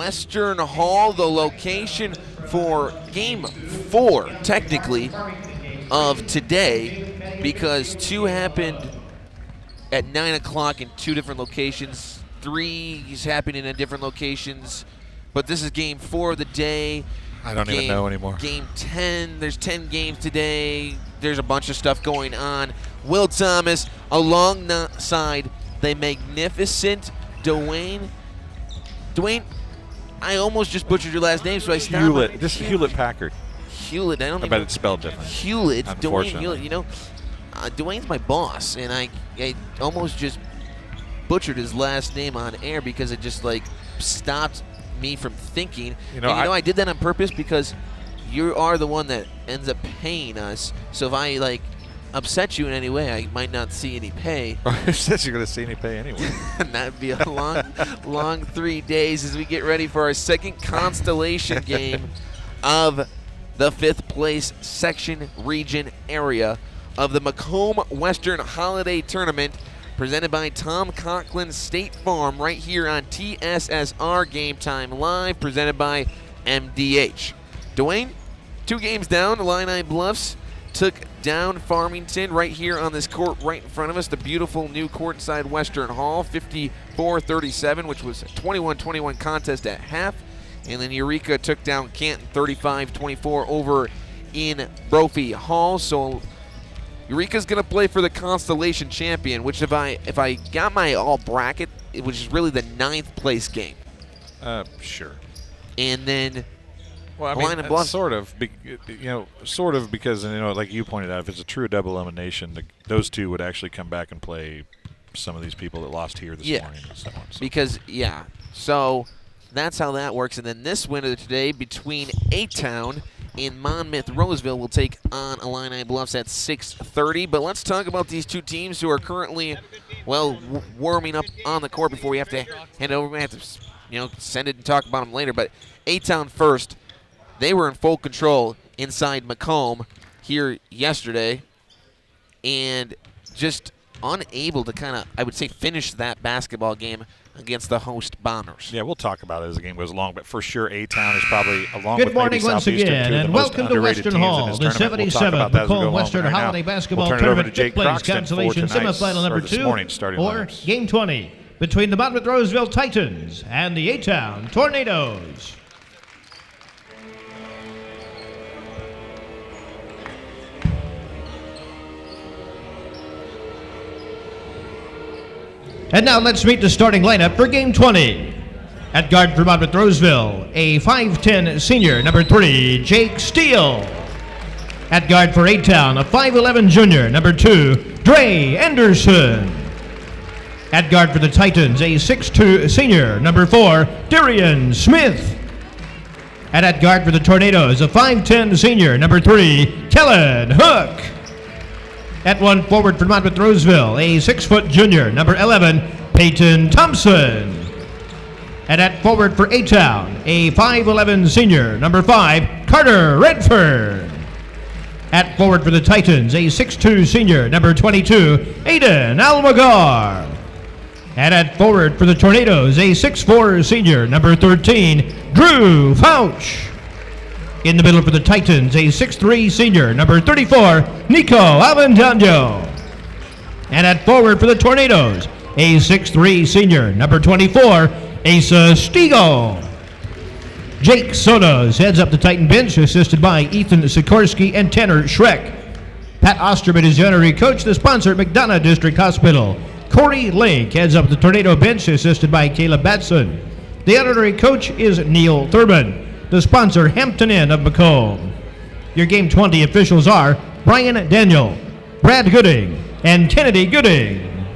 Macomb-Western Hall, the location for Game 4, technically, of today, because 2 happened at 9 o'clock in 2 different locations. 3 is happening in different locations, but this is Game 4 of the day. I don't even know anymore. Game 10, there's 10 games today. There's a bunch of stuff going on. Will Thomas alongside the magnificent Dwayne. Dwayne, I almost just butchered your last name, so I stopped. Hewlett. This is Hewlett-Packard. Hewlett. I bet it's spelled different. Hewlett. Dwayne Hewlett. You know, Dwayne's my boss, and I almost just butchered his last name on air because it just like stopped me from thinking. I did that on purpose because you are the one that ends up paying us. So if I like upset you in any way, I might not see any pay. Who says you're going to see any pay anyway? And that'd be a long 3 days as we get ready for our second constellation game of the 5th place section region area of the Macomb-Western Holiday Tournament, presented by Tom Conklin State Farm, right here on TSSR Game Time Live, presented by MDH. Dwayne, 2 games down, Illini Bluffs took down Farmington right here on this court right in front of us, the beautiful new courtside Western Hall, 54-37, which was a 21-21 contest at half. And then Eureka took down Canton 35-24 over in Brophy Hall. So Eureka's going to play for the Constellation Champion, which if I got my all bracket, which is really the 9th place game. Sure. And then well, I mean, sort of, because like you pointed out, if it's a true double elimination, those 2 would actually come back and play some of these people that lost here this morning and so on. So. Because so that's how that works. And then this winner today between A-Town and Monmouth-Roseville will take on Illini Bluffs at 6:30. But let's talk about these 2 teams who are currently, warming up on the court before we have to hand it over. We have to, send it and talk about them later. But A-Town first. They were in full control inside Macomb here yesterday and just unable to kind of, I would say, finish that basketball game against the host Bombers. Yeah, we'll talk about it as the game goes along, but for sure A-Town is probably, along Good with morning maybe once Southeastern, again, and welcome to Western Hall, the 77th Macomb-Western Holiday Basketball Tournament Fifth Place Constellation Semifinal number 2, or Game 20, between the Monmouth-Roseville Titans and the A-Town Tornadoes. And now let's meet the starting lineup for Game 20. At guard for Monmouth-Roseville, a 5'10 senior, number 3, Jake Steele. At guard for A-Town, a 5'11 junior, number 2, Dre Anderson. At guard for the Titans, a 6'2 senior, number 4, Darian Smith. And at guard for the Tornadoes, a 5'10 senior, number 3, Kellen Hook. At 1 forward for Monmouth-Roseville, a 6' junior, number 11, Peyton Thompson. And at forward for A-Town, a 5'11 senior, number 5, Carter Redford. At forward for the Titans, a 6'2 senior, number 22, Aiden Almagar. And at forward for the Tornadoes, a 6'4 senior, number 13, Drew Fouch. In the middle for the Titans, a 6'3 senior, number 34, Nico Avendano. And at forward for the Tornadoes, a 6'3 senior, number 24, Asa Stigo. Jake Sotos heads up the Titan bench, assisted by Ethan Sikorsky and Tanner Schreck. Pat Osterman is the honorary coach, the sponsor, McDonough District Hospital. Corey Lake heads up the Tornado bench, assisted by Caleb Batson. The honorary coach is Neil Thurman. The sponsor, Hampton Inn of Macomb. Your Game 20 officials are Brian Daniel, Brad Gooding, and Kennedy Gooding.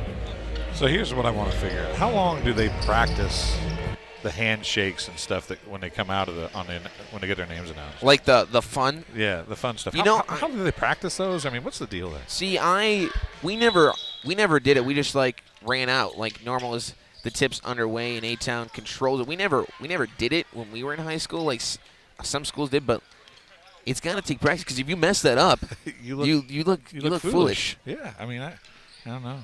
So here's what I want to figure out. How long do they practice the handshakes and stuff that when they come out of when they get their names announced? Like the fun? Yeah, the fun stuff. How do they practice those? I mean, what's the deal there? See, we never did it. We just ran out like normal as the tip's underway and A-Town controls it. We never did it when we were in high school, like some schools did, but it's got to take practice because if you mess that up, you look foolish. Yeah, I mean, I don't know.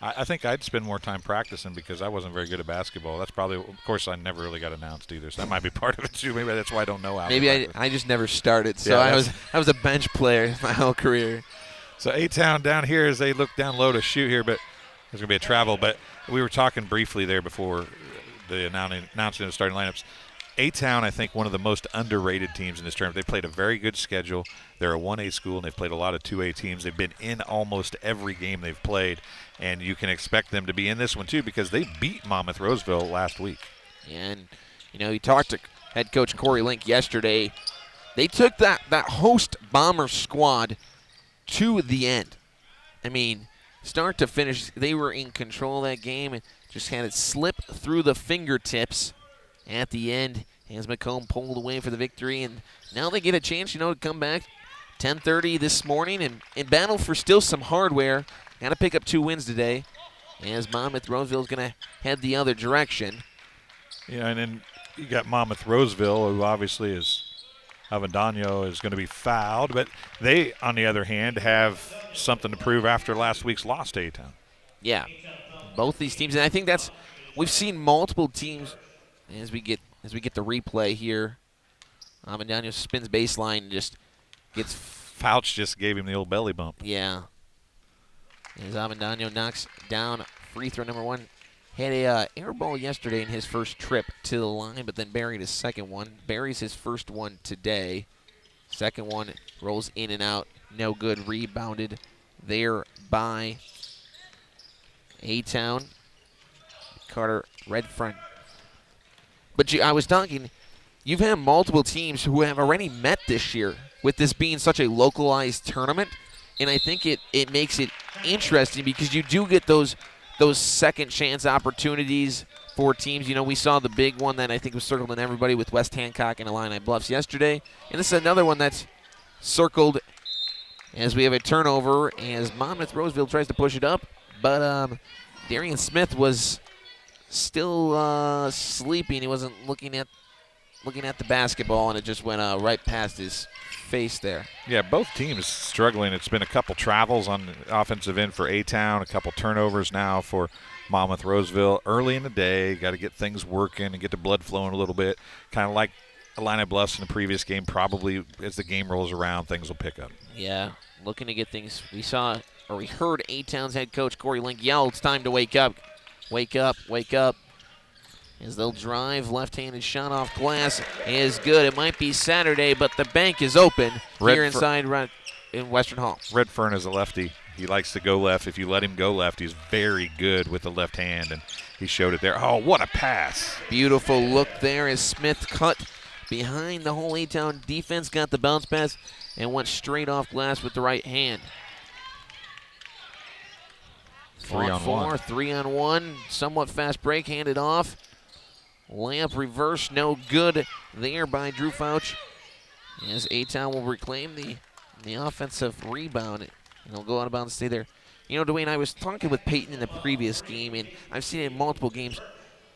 I think I'd spend more time practicing because I wasn't very good at basketball. That's probably, of course, I never really got announced either, so that might be part of it too. Maybe that's why I don't know how. Maybe I just never started, so Yeah, I was a bench player my whole career. So A-Town down here as they look down low to shoot here, but there's going to be a travel. But we were talking briefly there before the announcing of the starting lineups. A-Town, I think, one of the most underrated teams in this tournament. They played a very good schedule. They're a 1A school, and they've played a lot of 2A teams. They've been in almost every game they've played, and you can expect them to be in this one too because they beat Monmouth-Roseville last week. And, you talked to head coach Corey Link yesterday. They took that host Bomber squad to the end. I mean, start to finish, they were in control of that game and just had it slip through the fingertips at the end as Macomb pulled away for the victory. And now they get a chance, to come back 10:30 this morning and battle for still some hardware. Got to pick up 2 wins today as Monmouth-Roseville is going to head the other direction. Yeah, and then you got Monmouth-Roseville, who obviously is Avendano is going to be fouled, but they, on the other hand, have something to prove after last week's loss to A-Town. Yeah, both these teams, and I think we've seen multiple teams as we get the replay here. Avendano spins baseline and just gets. Fouch just gave him the old belly bump. Yeah. As Avendano knocks down free throw number 1. Had a air ball yesterday in his first trip to the line, but then buried his second one. Buries his first one today. Second one rolls in and out. No good. Rebounded there by A-Town. Carter Redfern. But I was talking, you've had multiple teams who have already met this year with this being such a localized tournament. And I think it makes it interesting because you do get those second chance opportunities for teams. We saw the big one that I think was circled in everybody with West Hancock and Illini Bluffs yesterday. And this is another one that's circled as we have a turnover as Monmouth-Roseville tries to push it up. But Darian Smith was still sleeping. He wasn't looking at the basketball, and it just went right past his face there. Yeah, both teams struggling. It's been a couple travels on the offensive end for A-Town, a couple turnovers now for Monmouth-Roseville. Early in the day, got to get things working and get the blood flowing a little bit. Kind of like Illini Bluffs in the previous game. Probably as the game rolls around, things will pick up. Yeah, looking to get things. We heard A-Town's head coach Corey Link yell, "It's time to wake up. Wake up, wake up." As they'll drive, left-handed shot off glass is good. It might be Saturday, but the bank is open here inside in Western Hall. Redfern is a lefty. He likes to go left. If you let him go left, he's very good with the left hand, and he showed it there. Oh, what a pass. Beautiful look there as Smith cut behind the whole A-Town defense, got the bounce pass, and went straight off glass with the right hand. 3-on-1. 3-on-1, somewhat fast break, handed off. Layup reverse, no good there by Drew Fouch. As A-Town will reclaim the offensive rebound. And he'll go out of bounds and stay there. Dwayne, I was talking with Peyton in the previous game, and I've seen it in multiple games.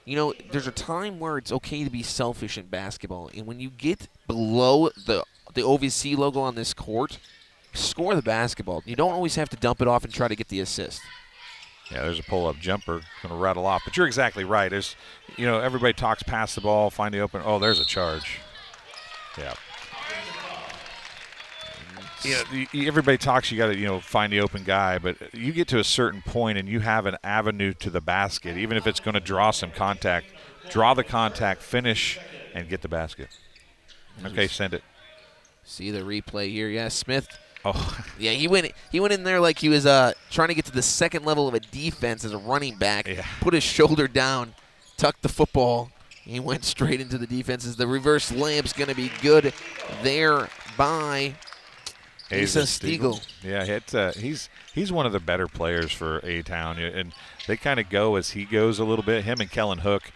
There's a time where it's okay to be selfish in basketball. And when you get below the OVC logo on this court, score the basketball. You don't always have to dump it off and try to get the assist. Yeah, there's a pull-up jumper going to rattle off. But you're exactly right. There's, everybody talks pass the ball, find the open. Oh, there's a charge. Yeah. Everybody talks you got to, find the open guy. But you get to a certain point and you have an avenue to the basket, even if it's going to draw some contact. Draw the contact, finish, and get the basket. Okay, send it. See the replay here. Yeah, Smith. Oh. Yeah, he went in there like he was trying to get to the second level of a defense as a running back. Yeah. Put his shoulder down, tucked the football. He went straight into the defense as the reverse layup's going to be good there by Asa Stiegel. Yeah, he's one of the better players for A-Town, and they kind of go as he goes a little bit. Him and Kellen Hook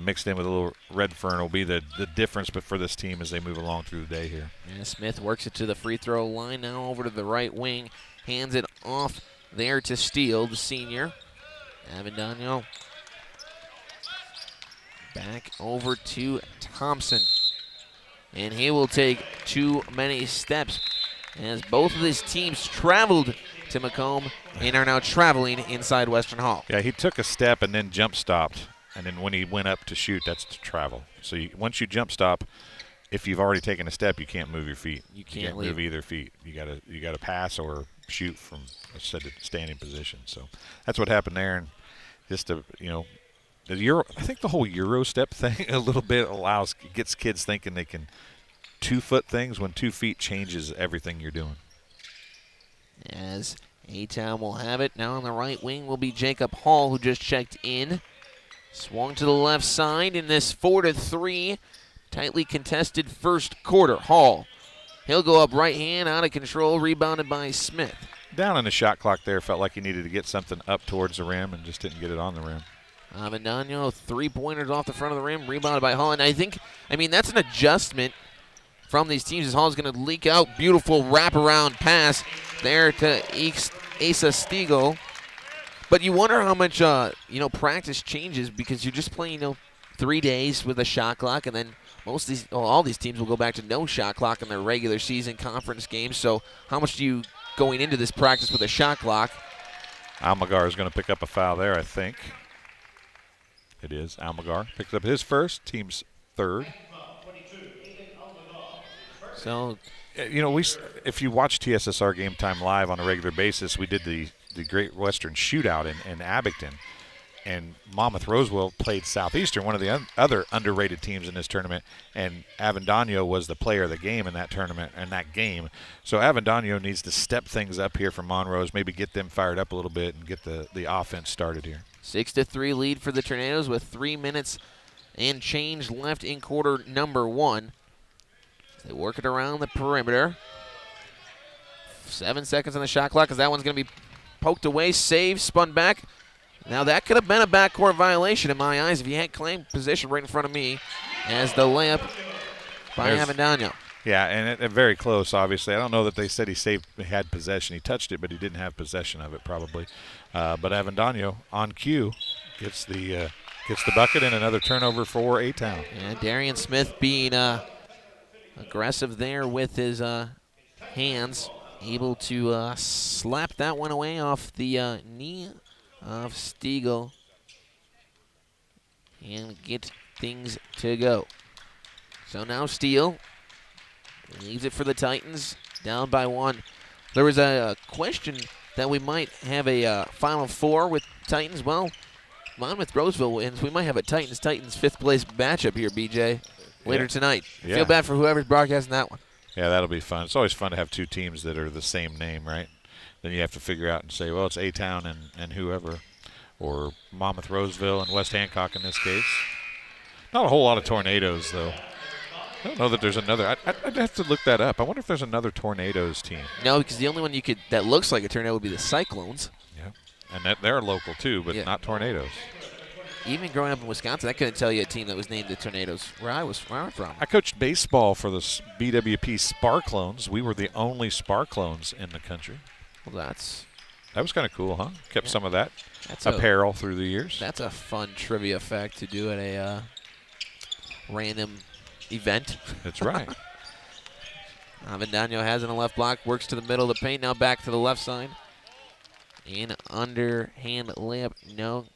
mixed in with a little Redfern will be the difference, but for this team as they move along through the day here. Yeah, Smith works it to the free throw line, now over to the right wing, hands it off there to Steele, the senior. Avendano back over to Thompson, and he will take too many steps as both of these teams traveled to Macomb and are now traveling inside Western Hall. Yeah, he took a step and then jump stopped, and then when he went up to shoot, that's to travel. So once you jump stop, if you've already taken a step, you can't move your feet. You can't move either feet. You gotta pass or shoot from a standing position. So that's what happened there, and just the Euro. I think the whole Euro step thing a little bit gets kids thinking they can 2-foot things when 2 feet changes everything you're doing. As A-Town will have it. Now on the right wing will be Jacob Hall, who just checked in. Swung to the left side in this 4-3 tightly contested first quarter. Hall, he'll go up right hand, out of control, rebounded by Smith. Down in the shot clock there, felt like he needed to get something up towards the rim and just didn't get it on the rim. Avendano, 3-pointers off the front of the rim, rebounded by Hall. And I mean, that's an adjustment from these teams as Hall's going to leak out. Beautiful wraparound pass there to Asa Stiegel. But you wonder how much, practice changes because you're just playing, 3 days with a shot clock, and then all these teams will go back to no shot clock in their regular season conference games. So how much do you going into this practice with a shot clock? Almagar is going to pick up a foul there, I think. It is. Almagar picks up his first, team's third. So, if you watch TSSR Game Time live on a regular basis, we did the Great Western Shootout in Abington, and Monmouth-Roseville played Southeastern, one of the other underrated teams in this tournament, and Avendano was the player of the game in that tournament and that game. So Avendano needs to step things up here for Monrose, maybe get them fired up a little bit and get the offense started here. 6-3 lead for the Tornadoes with 3 minutes and change left in quarter number 1. They work it around the perimeter. 7 seconds on the shot clock, because that one's going to be poked away, saved, spun back. Now that could have been a backcourt violation in my eyes if he had claimed position right in front of me as the layup by Avendano. Yeah, and it very close, obviously. I don't know that they said he had possession. He touched it, but he didn't have possession of it probably. But Avendano on cue gets the bucket and another turnover for A-Town. And Darian Smith being aggressive there with his hands, able to slap that one away off the knee of Stiegel and get things to go. So now Steele leaves it for the Titans, down by 1. There was a question that we might have a Final Four with Titans. Well, Monmouth-Roseville wins. We might have a Titans 5th place matchup here, BJ, later tonight. Yeah. Feel bad for whoever's broadcasting that one. Yeah, that'll be fun. It's always fun to have 2 teams that are the same name, right? Then you have to figure out and say, well, it's A-Town and whoever, or Monmouth-Roseville and West Hancock in this case. Not a whole lot of Tornadoes, though. I don't know that there's another. I'd have to look that up. I wonder if there's another Tornadoes team. No, because the only one that looks like a tornado would be the Cyclones. Yeah, and they're local too, but not Tornadoes. Even growing up in Wisconsin, I couldn't tell you a team that was named the Tornadoes where I'm from. I coached baseball for the BWP Sparklones. We were the only Sparklones in the country. Well, that was kind of cool, huh? Kept some of that that's apparel through the years. That's a fun trivia fact to do at a random event. That's right. Avendano has in the left block, works to the middle of the paint, now back to the left side. In underhand layup, no.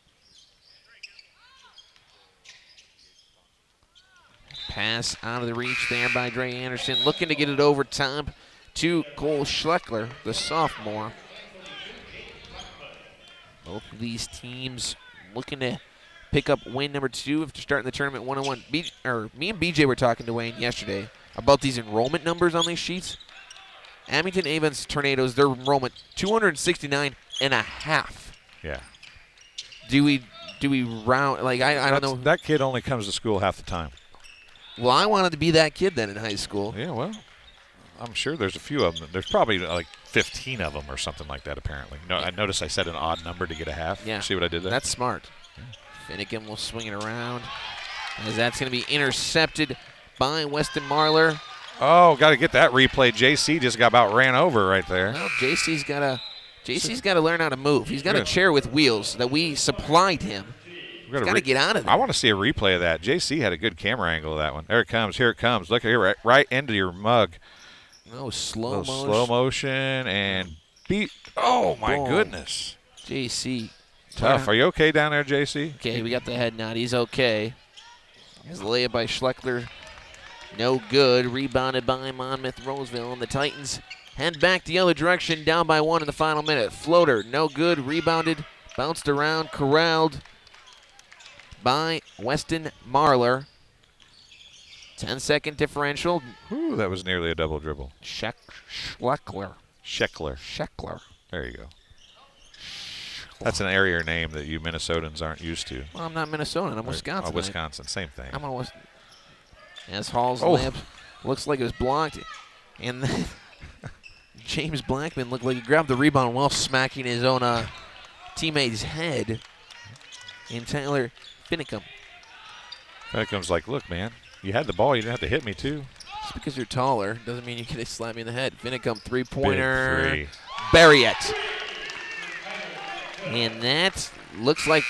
Pass out of the reach there by Dre Anderson, looking to get it over top to Cole Schleckler, the sophomore. Both of these teams looking to pick up win number 2 after starting the tournament 1-1. Me and BJ were talking to Wayne yesterday about these enrollment numbers on these sheets. Abington Avens Tornadoes, their enrollment 269 and a half. Yeah. Do we round, like, I don't know. That kid only comes to school half the time. Well, I wanted to be that kid then in high school. Yeah, well, I'm sure there's a few of them. There's probably like 15 of them or something like that, apparently. No, I noticed I said an odd number to get a half. Yeah. See what I did there? That's smart. Yeah. Finnegan will swing it around as that's going to be intercepted by Weston Marler. Oh, got to get that replay. JC just got about ran over right there. Well, JC's got to learn how to move. He's got a chair with wheels that we supplied him. He's got to get out of there. I want to see a replay of that. JC had a good camera angle of that one. There it comes. Here it comes. Look here, right into your mug. Oh, slow motion and beat. Oh, my goodness. JC. Tough. Are you okay down there, JC? Okay, we got the head nod. He's okay. His layup by Schleckler. No good. Rebounded by Monmouth-Roseville. And the Titans head back the other direction, down by 1 in the final minute. Floater, no good. Rebounded, bounced around, corralled by Weston Marler. 10-second differential. Ooh, that was nearly a double dribble. Schleckler. Scheckler. There you go. That's an area name that you Minnesotans aren't used to. Well, I'm not Minnesotan. I'm Wisconsin. Oh, Wisconsin, same thing. I'm on Wisconsin. As Hall's layup looks like it was blocked. And then James Blackman looked like he grabbed the rebound while smacking his own teammate's head. And Tyler Finicum. Finicum's like, look, man, you had the ball. You didn't have to hit me, too. Just because you're taller doesn't mean you can slap me in the head. Finicum, three-pointer. Big three. Bury it. And that looks like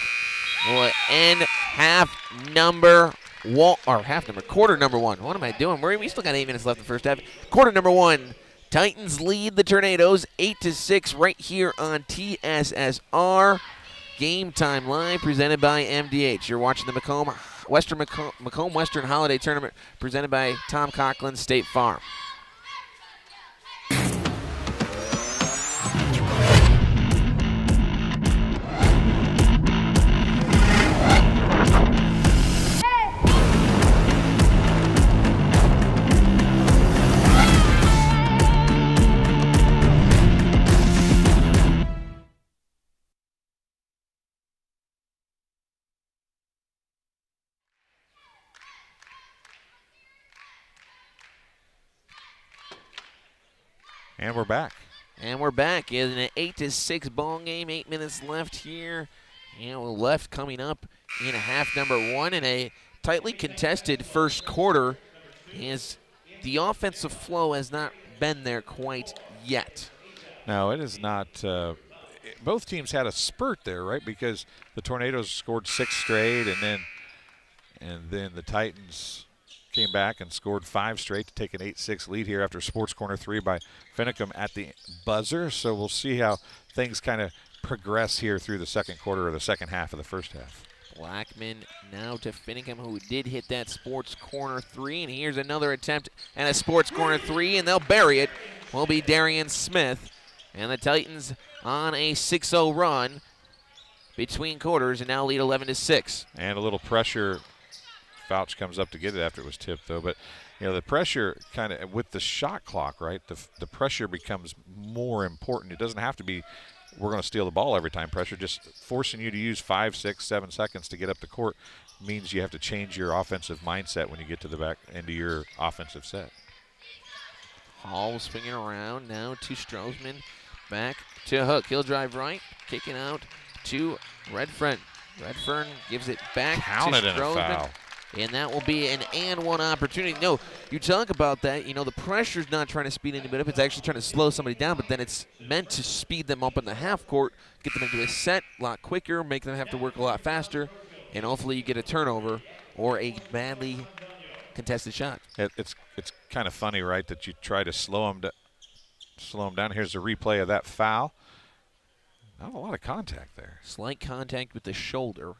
will end quarter number 1. What am I doing? We still got 8 minutes left in the first half. Quarter number 1. Titans lead the Tornadoes 8-6 right here on TSSR. Game Time Live presented by MDH. You're watching the Macomb-Western Holiday Tournament presented by Tom Coughlin State Farm. And we're back. And we're back in an 8-6 ball game. 8 minutes left here. And left coming up in half number 1 in a tightly contested first quarter as the offensive flow has not been there quite yet. No, it is not. Both teams had a spurt there, right? Because the Tornadoes scored 6 straight, and then the Titans came back and scored 5 straight to take an 8-6 lead here after Sports Corner 3 by Finicum at the buzzer. So we'll see how things kind of progress here through the second quarter or the second half of the first half. Blackman now to Finicum, who did hit that Sports Corner 3. And here's another attempt at a Sports Corner 3, and they'll bury it. Will be Darian Smith. And the Titans on a 6-0 run between quarters and now lead 11-6. And a little pressure. Fouch comes up to get it after it was tipped, though. But, you know, the pressure kind of with the shot clock, right, the pressure becomes more important. It doesn't have to be we're going to steal the ball every time pressure. Just forcing you to use 5, 6, 7 seconds to get up the court means you have to change your offensive mindset when you get to the back end of your offensive set. Hall swinging around now to Strozeman. Back to Hook. He'll drive right. Kicking out to Redfern. Redfern gives it back Counted to in a Strozeman. foul. And that will be an and one opportunity. No, you talk about that. You know, the pressure's not trying to speed anybody up. It's actually trying to slow somebody down, but then it's meant to speed them up in the half court, get them into a set a lot quicker, make them have to work a lot faster, and hopefully you get a turnover or a badly contested shot. It's kind of funny, right, that you try to slow them down. Here's a replay of that foul. Not a lot of contact there. Slight contact with the shoulder.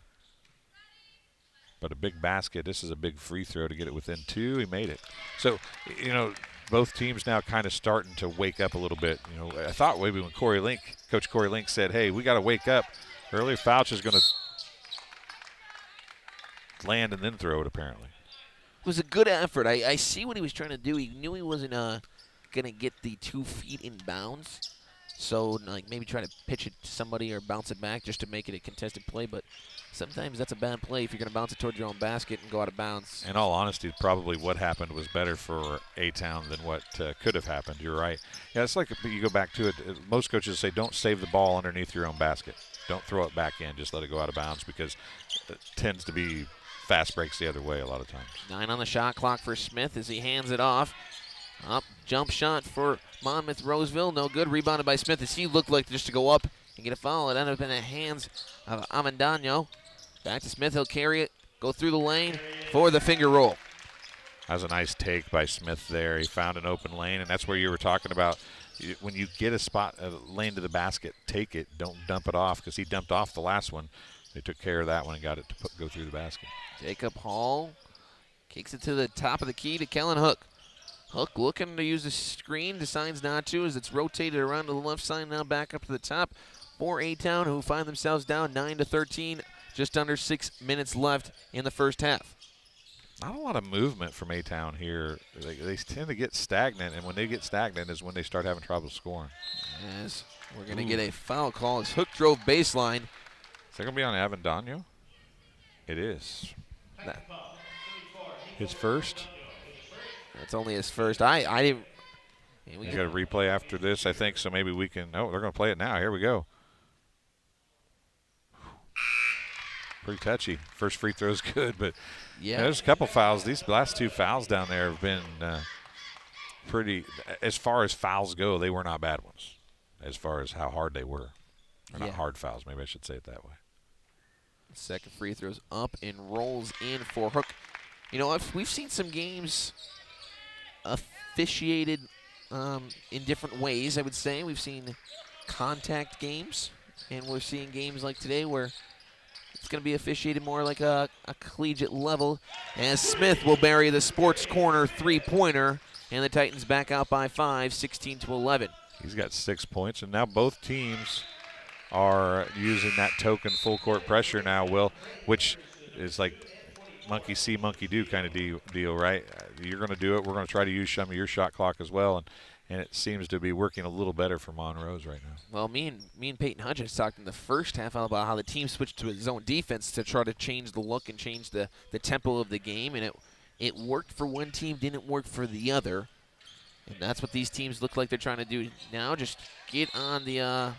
But a big basket. This is a big free throw to get it within 2. He made it. So, you know, both teams now kind of starting to wake up a little bit. You know, I thought maybe when Coach Corey Link said, hey, we got to wake up early, Fouch is going to land and then throw it, apparently. It was a good effort. I see what he was trying to do. He knew he wasn't going to get the 2 feet in bounds. So, like, maybe try to pitch it to somebody or bounce it back just to make it a contested play. But sometimes that's a bad play if you're going to bounce it towards your own basket and go out of bounds. In all honesty, probably what happened was better for A-Town than what could have happened. You're right. Yeah, it's like you go back to it. Most coaches say don't save the ball underneath your own basket. Don't throw it back in. Just let it go out of bounds because it tends to be fast breaks the other way a lot of times. 9 on the shot clock for Smith as he hands it off. Up, jump shot for Monmouth-Roseville. No good. Rebounded by Smith as he looked like just to go up and get a foul. It ended up in the hands of Amandano. Back to Smith. He'll carry it, go through the lane for the finger roll. That was a nice take by Smith there. He found an open lane, and that's where you were talking about. When you get a spot, a lane to the basket, take it. Don't dump it off, because he dumped off the last one. They took care of that one and got it to go through the basket. Jacob Hall kicks it to the top of the key to Kellen Hook. Hook looking to use the screen, decides not to as it's rotated around to the left side, now back up to the top for A-Town, who find themselves down 9-13, just under 6 minutes left in the first half. Not a lot of movement from A-Town here. They tend to get stagnant, and when they get stagnant is when they start having trouble scoring. As we're going to get a foul call as Hook drove baseline. Is that going to be on Avendano? It is. His first? That's only his first. I didn't. We got a replay after this, I think, so maybe we can. Oh, they're going to play it now. Here we go. Pretty touchy. First free throw's good, but yeah, there's a couple fouls. These last two fouls down there have been pretty. As far as fouls go, they were not bad ones. As far as how hard they were, or not hard fouls. Maybe I should say it that way. Second free throw's up and rolls in for Hook. You know, we've seen some games officiated in different ways. I would say we've seen contact games, and we're seeing games like today where it's going to be officiated more like a collegiate level, as Smith will bury the sports corner three-pointer, and the Titans back out by 5, 16-11. He's got 6 points, and now both teams are using that token full court pressure now, Will, which is like monkey see, monkey do kind of deal, right? You're going to do it. We're going to try to use some of your shot clock as well, and it seems to be working a little better for Monrose right now. Well, me and Peyton Hudgens talked in the first half about how the team switched to a zone defense to try to change the look and change the tempo of the game, and it worked for one team, didn't work for the other, and that's what these teams look like they're trying to do now. Just get on the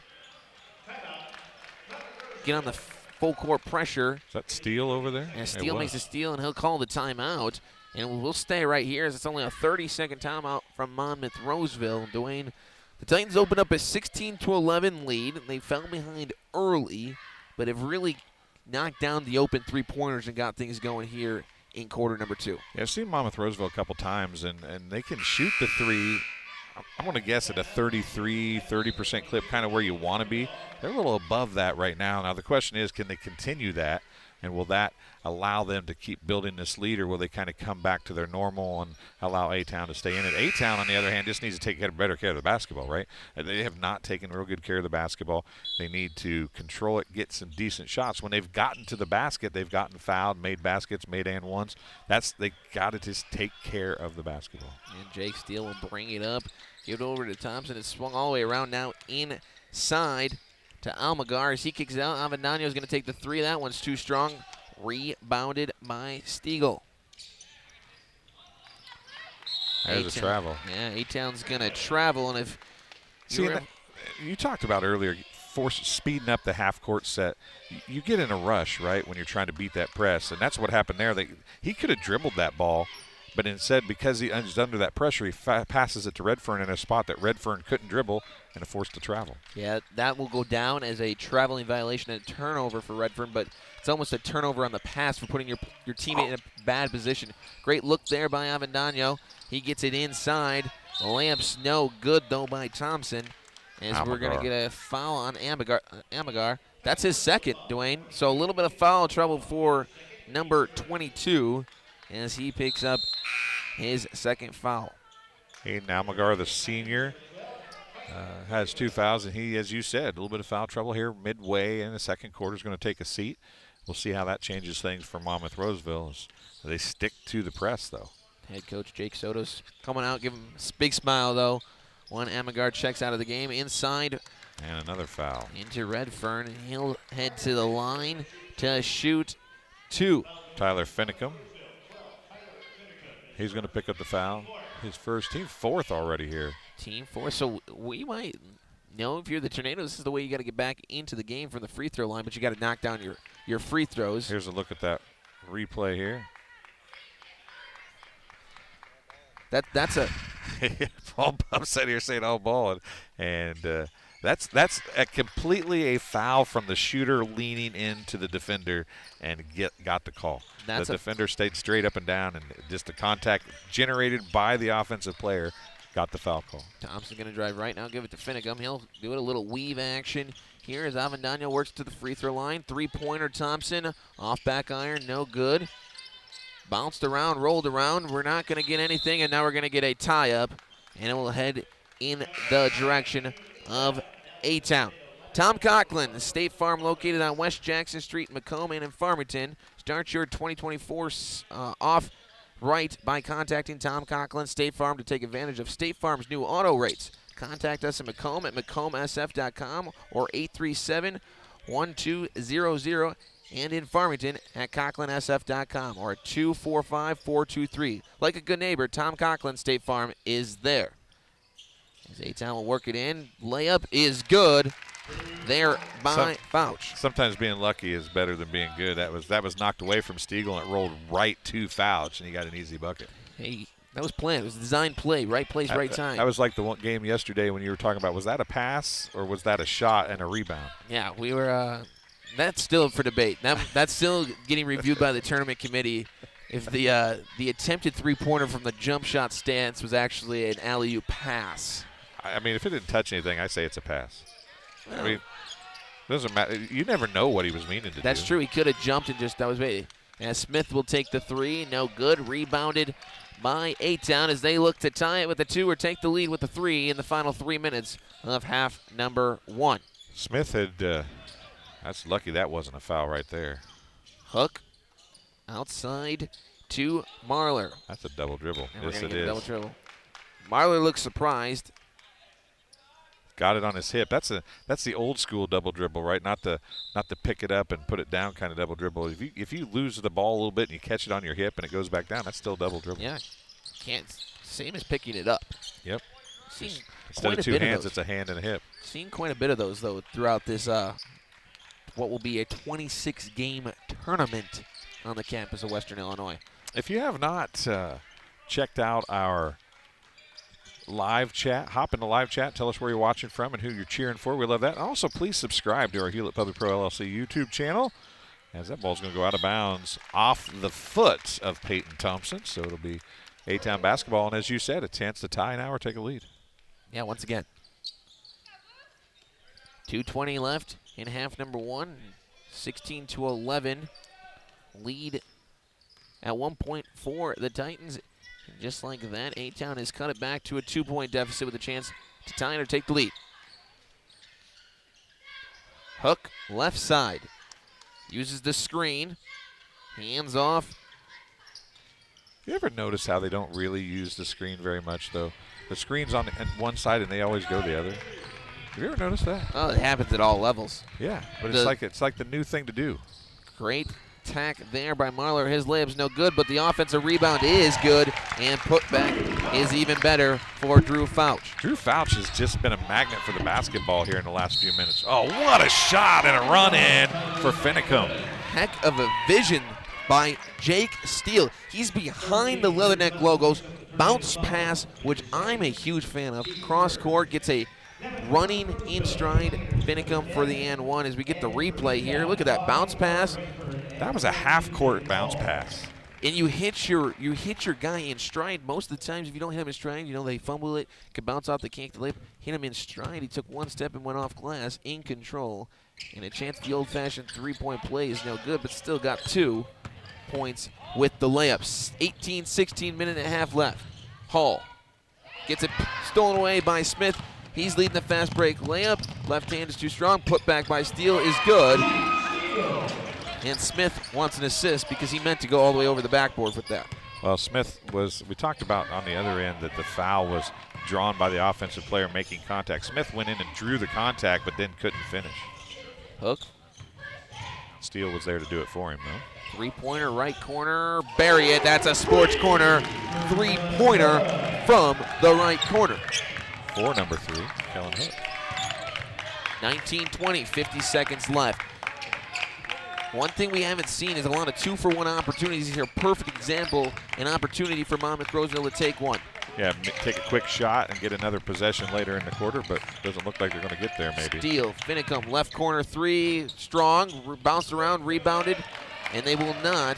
full court pressure. Is that Steele over there? And Steele makes a steal, and he'll call the timeout. And we'll stay right here as it's only a 30-second timeout from Monmouth-Roseville. Dwayne, the Titans opened up a 16-11 lead. They fell behind early, but have really knocked down the open three-pointers and got things going here in quarter number 2. Yeah, I've seen Monmouth-Roseville a couple times, and they can shoot the three. I'm going to guess at a 30% clip, kind of where you want to be. They're a little above that right now. Now, the question is, can they continue that? And will that allow them to keep building this lead, or will they kind of come back to their normal and allow A-Town to stay in it? A-Town, on the other hand, just needs to take better care of the basketball, right? They have not taken real good care of the basketball. They need to control it, get some decent shots. When they've gotten to the basket, they've gotten fouled, made baskets, made and ones. They got to just take care of the basketball. And Jake Steele will bring it up, give it over to Thompson. It's swung all the way around now inside to Almagar as he kicks it out. Avendano is going to take the three. That one's too strong. Rebounded by Stiegel. There's a travel. Yeah, A-Town's going to travel. And if you talked about earlier, speeding up the half-court set, you get in a rush, right, when you're trying to beat that press. And that's what happened there. He could have dribbled that ball, but instead, because he's under that pressure, he passes it to Redfern in a spot that Redfern couldn't dribble and is forced to travel. Yeah, that will go down as a traveling violation and a turnover for Redfern, but it's almost a turnover on the pass for putting your teammate in a bad position. Great look there by Avendano. He gets it inside. The layup's no good, though, by Thompson, as we're going to get a foul on Amagar. That's his second, Dwayne. So a little bit of foul trouble for number 22 as he picks up his second foul. Hayden Almagar, the senior, has 2 fouls, and he, as you said, a little bit of foul trouble here midway in the second quarter. Is going to take a seat. We'll see how that changes things for Monmouth-Roseville as they stick to the press, though. Head coach Jake Soto's coming out, give him a big smile, though. One Amagar checks out of the game inside. And another foul. Into Redfern, and he'll head to the line to shoot 2. Tyler Finicum. He's going to pick up the foul. His first, team 4th already here. Team 4. So we might know, if you're the Tornadoes, this is the way you got to get back into the game from the free throw line, but you got to knock down your free throws. Here's a look at that replay here. That's a Paul Bump said here saying all ball, and That's completely a foul from the shooter leaning into the defender and got the call. The defender stayed straight up and down, and just the contact generated by the offensive player got the foul call. Thompson going to drive right now, give it to Finnegum. He'll do it a little weave action here as Avendano works to the free throw line. Three-pointer Thompson, off back iron, no good. Bounced around, rolled around. We're not going to get anything, and now we're going to get a tie-up, and it will head in the direction of A-Town. Tom Coughlin, State Farm located on West Jackson Street in Macomb and in Farmington. Start your 2024 off right by contacting Tom Coughlin State Farm to take advantage of State Farm's new auto rates. Contact us in Macomb at MacomBSF.com or 837-1200 and in Farmington at CoughlinSF.com or at 245-423. Like a good neighbor, Tom Coughlin State Farm is there. As A-Town will work it in. Layup is good there by Fouch. Sometimes being lucky is better than being good. That was knocked away from Stiegel, and it rolled right to Fouch, and he got an easy bucket. Hey, that was planned. It was a design play, right place, right time. That was like the one game yesterday when you were talking about, was that a pass or was that a shot and a rebound? Yeah, we were that's still for debate. That's still getting reviewed by the tournament committee. If the attempted three-pointer from the jump shot stance was actually an alley-oop pass. I mean, if it didn't touch anything, I say it's a pass. Well, I mean, it doesn't matter. You never know what he was meaning to do. That's true. He could have jumped and just, that was bait. And Smith will take the three. No good. Rebounded by A-Town as they look to tie it with the two or take the lead with the three in the final 3 minutes of half number one. Smith had, that's lucky that wasn't a foul right there. Hook outside to Marler. That's a double dribble. And yes, we're it get is. A double dribble. Marler looks surprised. Got it on his hip. That's the old school double dribble, right? Not the pick it up and put it down kind of double dribble. If you lose the ball a little bit and you catch it on your hip and it goes back down, that's still double dribble. Yeah, same as picking it up. Yep. Instead of two hands, it's a hand and a hip. Seen quite a bit of those though throughout this what will be a 26-game tournament on the campus of Western Illinois. If you have not checked out our live chat, hop in the live chat, tell us where you're watching from and who you're cheering for. We love that. Also, please subscribe to our Hewlett Public Pro LLC YouTube channel, as that ball's going to go out of bounds off the foot of Peyton Thompson. So it'll be A-Town basketball, and as you said, a chance to tie now or take a lead. Yeah, once again. 2:20 left in half number one. 16-11 lead at 1 point for the Titans. And just like that, A-Town has cut it back to a 2-point deficit with a chance to tie it or take the lead. Hook, left side. Uses the screen. Hands off. You ever notice how they don't really use the screen very much, though? The screen's on one side and they always go the other. Have you ever noticed that? Oh, it happens at all levels. Yeah, but it's like the new thing to do. Great attack there by Marler. His layup's no good, but the offensive rebound is good, and putback is even better for Drew Fouch. Drew Fouch has just been a magnet for the basketball here in the last few minutes. Oh, what a shot and a run-in for Finnegum. Heck of a vision by Jake Steele. He's behind the Leatherneck logos. Bounce pass, which I'm a huge fan of. Cross court, gets a running in stride Finnegum for the and one as we get the replay here. Look at that bounce pass. That was a half-court bounce pass. And you hit your guy in stride. Most of the times, if you don't hit him in stride, they fumble it, can bounce off, they can't get the layup. Hit him in stride. He took one step and went off glass, in control. And a chance at the old-fashioned three-point play is no good, but still got 2 points with the layups. 16 minute and a half left. Hall gets it stolen away by Smith. He's leading the fast break layup. Left hand is too strong. Put back by Steele is good. And Smith wants an assist because he meant to go all the way over the backboard with that. Well, Smith we talked about on the other end that the foul was drawn by the offensive player making contact. Smith went in and drew the contact, but then couldn't finish. Hook. Steele was there to do it for him, though. Three-pointer, right corner, bury it. That's a sports corner. Three-pointer from the right corner. For number 3, Kellen Hook. 19-20, 50 seconds left. One thing we haven't seen is a lot of 2-for-1 opportunities here. Perfect example, an opportunity for Monmouth-Roseville to take one. take a quick shot and get another possession later in the quarter, but doesn't look like they're going to get there maybe. Steele, Finicum, left corner three, strong, bounced around, rebounded, and they will not.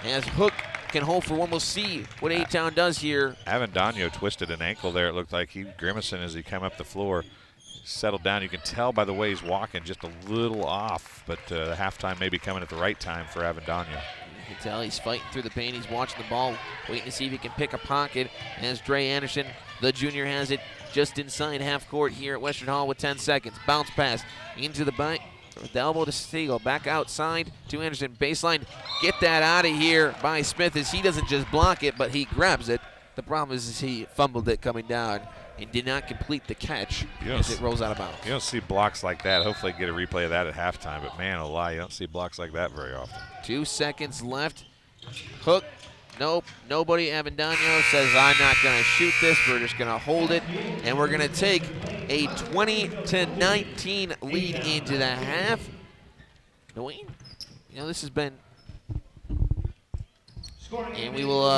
As Hook can hold for one, we'll see what A-Town does here. Avendano twisted an ankle there. It looked like he grimacing as he came up the floor. Settled down. You can tell by the way he's walking, just a little off, but the halftime may be coming at the right time for Avendano. You can tell he's fighting through the pain. He's watching the ball, waiting to see if he can pick a pocket. As Dre Anderson, the junior, has it just inside half court here at Western Hall with 10 seconds. Bounce pass into the back. The elbow to Steele, back outside to Anderson. Baseline, get that out of here by Smith as he doesn't just block it, but he grabs it. The problem is he fumbled it coming down and did not complete the catch as it rolls out of bounds. You don't see blocks like that. Hopefully get a replay of that at halftime, but man, oh lie, you don't see blocks like that very often. 2 seconds left. Hook, nope, nobody. Avendano says, I'm not going to shoot this. We're just going to hold it, and we're going to take a 20-19 lead into the half. Dwayne, this has been... And we will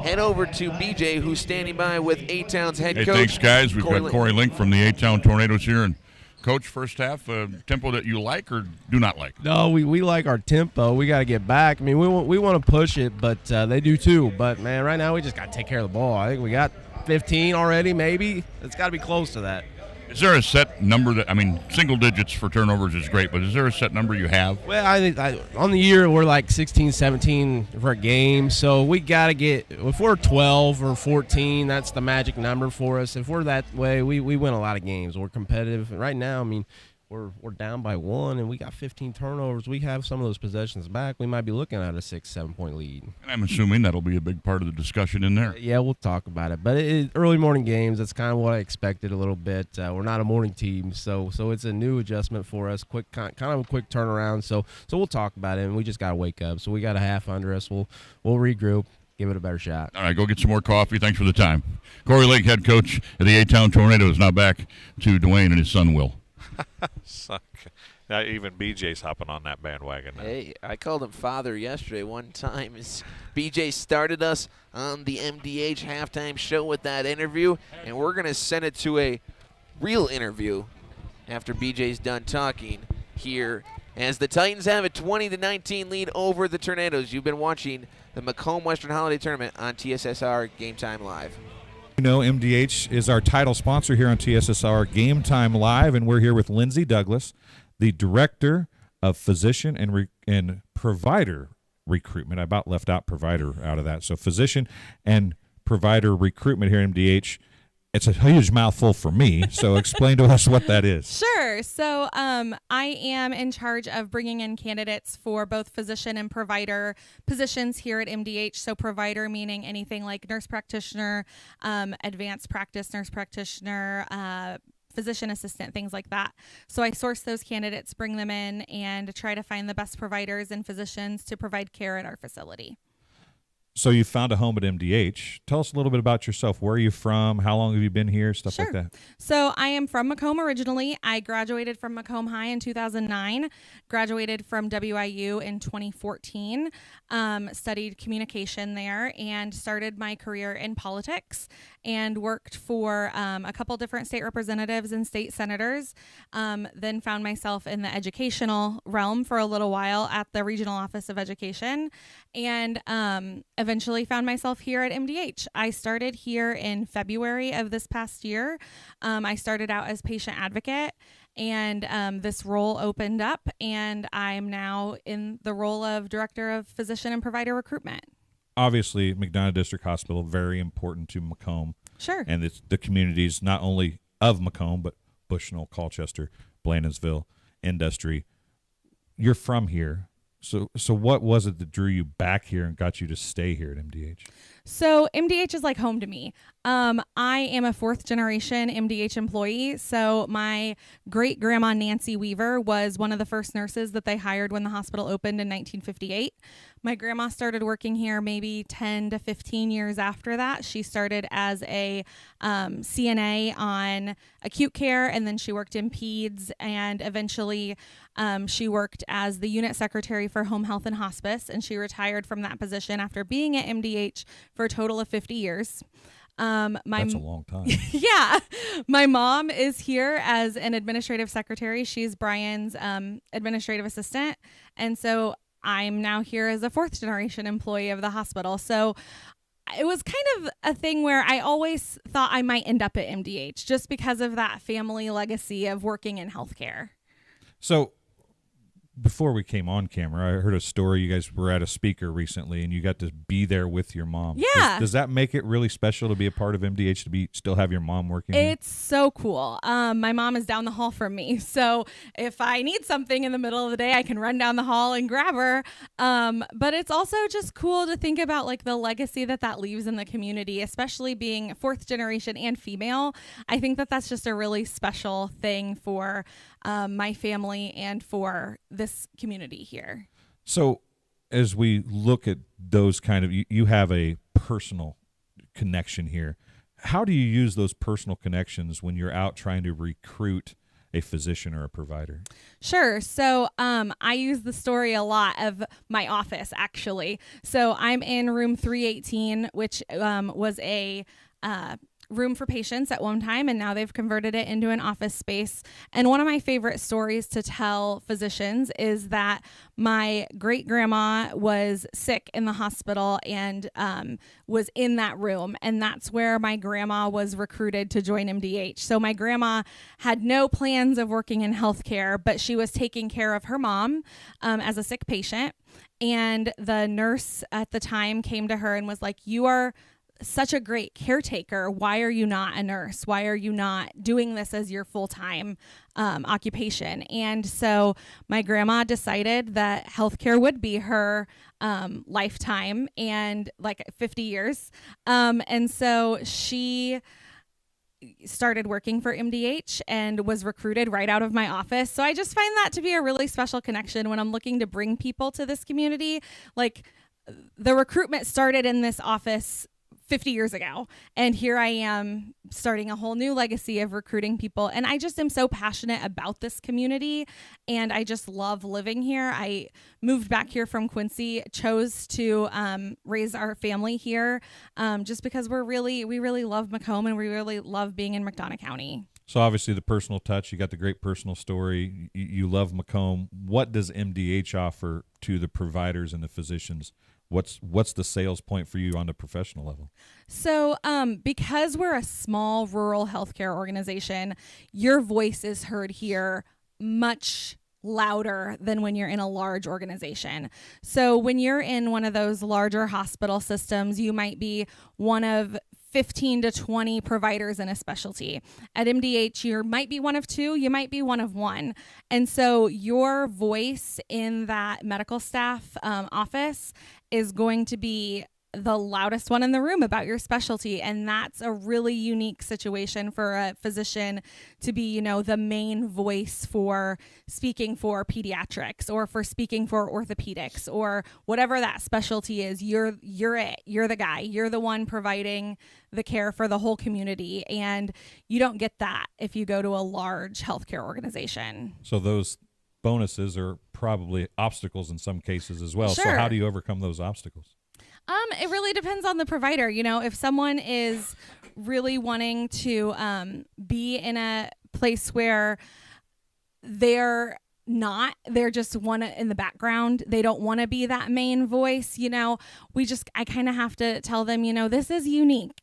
head over to BJ, who's standing by with A-Town's head coach. Hey, thanks, guys. We've got Corey Link from the A-Town Tornadoes here. And Coach, first half, tempo that you like or do not like? No, we like our tempo. We got to get back. I mean, we want to push it, but they do too. But, man, right now we just got to take care of the ball. I think we got 15 already, maybe. It's got to be close to that. Is there a set number single digits for turnovers is great, but is there a set number you have? Well, I think on the year we're like 16, 17 for a game, so we got to get, if we're 12 or 14, that's the magic number for us. If we're that way, we win a lot of games. We're competitive. And right now, I mean, we're down by 1 and we got 15 turnovers. We have some of those possessions back. We might be looking at a 6-7 point lead. And I'm assuming that'll be a big part of the discussion in there. Yeah, we'll talk about it. But early morning games, that's kind of what I expected a little bit. We're not a morning team, so it's a new adjustment for us. Kind of a quick turnaround. So we'll talk about it, and we just got to wake up. So we got a half under us. We'll regroup, give it a better shot. All right, go get some more coffee. Thanks for the time. Corey Lake, head coach of the A-Town Tornadoes, now back to Dwayne and his son Will. Now even BJ's hopping on that bandwagon now. Hey, I called him father yesterday one time. BJ started us on the MDH halftime show with that interview, and we're going to send it to a real interview after BJ's done talking here as the Titans have a 20-19 lead over the Tornadoes. You've been watching the Macomb-Western Holiday Tournament on TSSR Game Time Live. MDH is our title sponsor here on TSSR Game Time Live, and we're here with Lindsay Douglas, the Director of Physician and Provider Recruitment. I about left out provider out of that. So Physician and Provider Recruitment here at MDH. It's a huge mouthful for me, so explain to us what that is. Sure. So I am in charge of bringing in candidates for both physician and provider positions here at MDH. So provider meaning anything like nurse practitioner, advanced practice nurse practitioner, physician assistant, things like that. So I source those candidates, bring them in, and try to find the best providers and physicians to provide care at our facility. So you found a home at MDH. Tell us a little bit about yourself. Where are you from? How long have you been here? Stuff Sure. like that. So I am from Macomb originally. I graduated from Macomb High in 2009, graduated from WIU in 2014, studied communication there, and started my career in politics and worked for a couple different state representatives and state senators. Then found myself in the educational realm for a little while at the Regional Office of Education, and eventually found myself here at MDH. I started here in February of this past year. I started out as patient advocate, and this role opened up, and I'm now in the role of Director of Physician and Provider Recruitment. Obviously, McDonough District Hospital, very important to Macomb. Sure. And it's the communities not only of Macomb, but Bushnell, Colchester, Blandonsville, Industry. You're from here. So what was it that drew you back here and got you to stay here at MDH? So MDH is like home to me. I am a 4th generation MDH employee. So my great grandma Nancy Weaver was one of the first nurses that they hired when the hospital opened in 1958. My grandma started working here maybe 10 to 15 years after that. She started as a CNA on acute care, and then she worked in peds, and eventually she worked as the unit secretary for home health and hospice, and she retired from that position after being at MDH for a total of 50 years. That's a long time. Yeah. My mom is here as an administrative secretary. She's Brian's administrative assistant. And so I'm now here as a fourth generation employee of the hospital. So it was kind of a thing where I always thought I might end up at MDH just because of that family legacy of working in healthcare. So before we came on camera, I heard a story. You guys were at a speaker recently, and you got to be there with your mom. Yeah. Does that make it really special to be a part of MDH, to still have your mom working here? It's so cool. My mom is down the hall from me. So if I need something in the middle of the day, I can run down the hall and grab her. But it's also just cool to think about like the legacy that leaves in the community, especially being fourth generation and female. I think that's just a really special thing for my family and for this community here. So as we look at those kind of, you have a personal connection here. How do you use those personal connections when you're out trying to recruit a physician or a provider? Sure. So I use the story a lot of my office, actually. So I'm in room 318, which was a room for patients at one time, and now they've converted it into an office space. And one of my favorite stories to tell physicians is that my great grandma was sick in the hospital and was in that room, and that's where my grandma was recruited to join MDH. So my grandma had no plans of working in healthcare, but she was taking care of her mom as a sick patient, and the nurse at the time came to her and was like, "You are such a great caretaker. Why are you not a nurse? Why are you not doing this as your full-time occupation?" And so my grandma decided that healthcare would be her lifetime and like 50 years. And so she started working for MDH and was recruited right out of my office. So I just find that to be a really special connection when I'm looking to bring people to this community. Like, the recruitment started in this office 50 years ago, and here I am starting a whole new legacy of recruiting people. And I just am so passionate about this community, and I just love living here. I moved back here from Quincy, chose to raise our family here just because we really love Macomb, and we really love being in McDonough County. So obviously the personal touch, you got the great personal story. You love Macomb. What does MDH offer to the providers and the physicians? What's the sales point for you on the professional level? So because we're a small rural healthcare organization, your voice is heard here much louder than when you're in a large organization. So when you're in one of those larger hospital systems, you might be one of 15 to 20 providers in a specialty. At MDH, you might be one of two, you might be one of one. And so your voice in that medical staff office is going to be the loudest one in the room about your specialty. And that's a really unique situation for a physician to be, the main voice for speaking for pediatrics or for speaking for orthopedics or whatever that specialty is. You're it. You're the guy. You're the one providing the care for the whole community. And you don't get that if you go to a large healthcare organization. So those bonuses are probably obstacles in some cases as well. Sure. So how do you overcome those obstacles? It really depends on the provider. If someone is really wanting to be in a place where they're just in the background, they don't want to be that main voice, I kind of have to tell them, this is unique.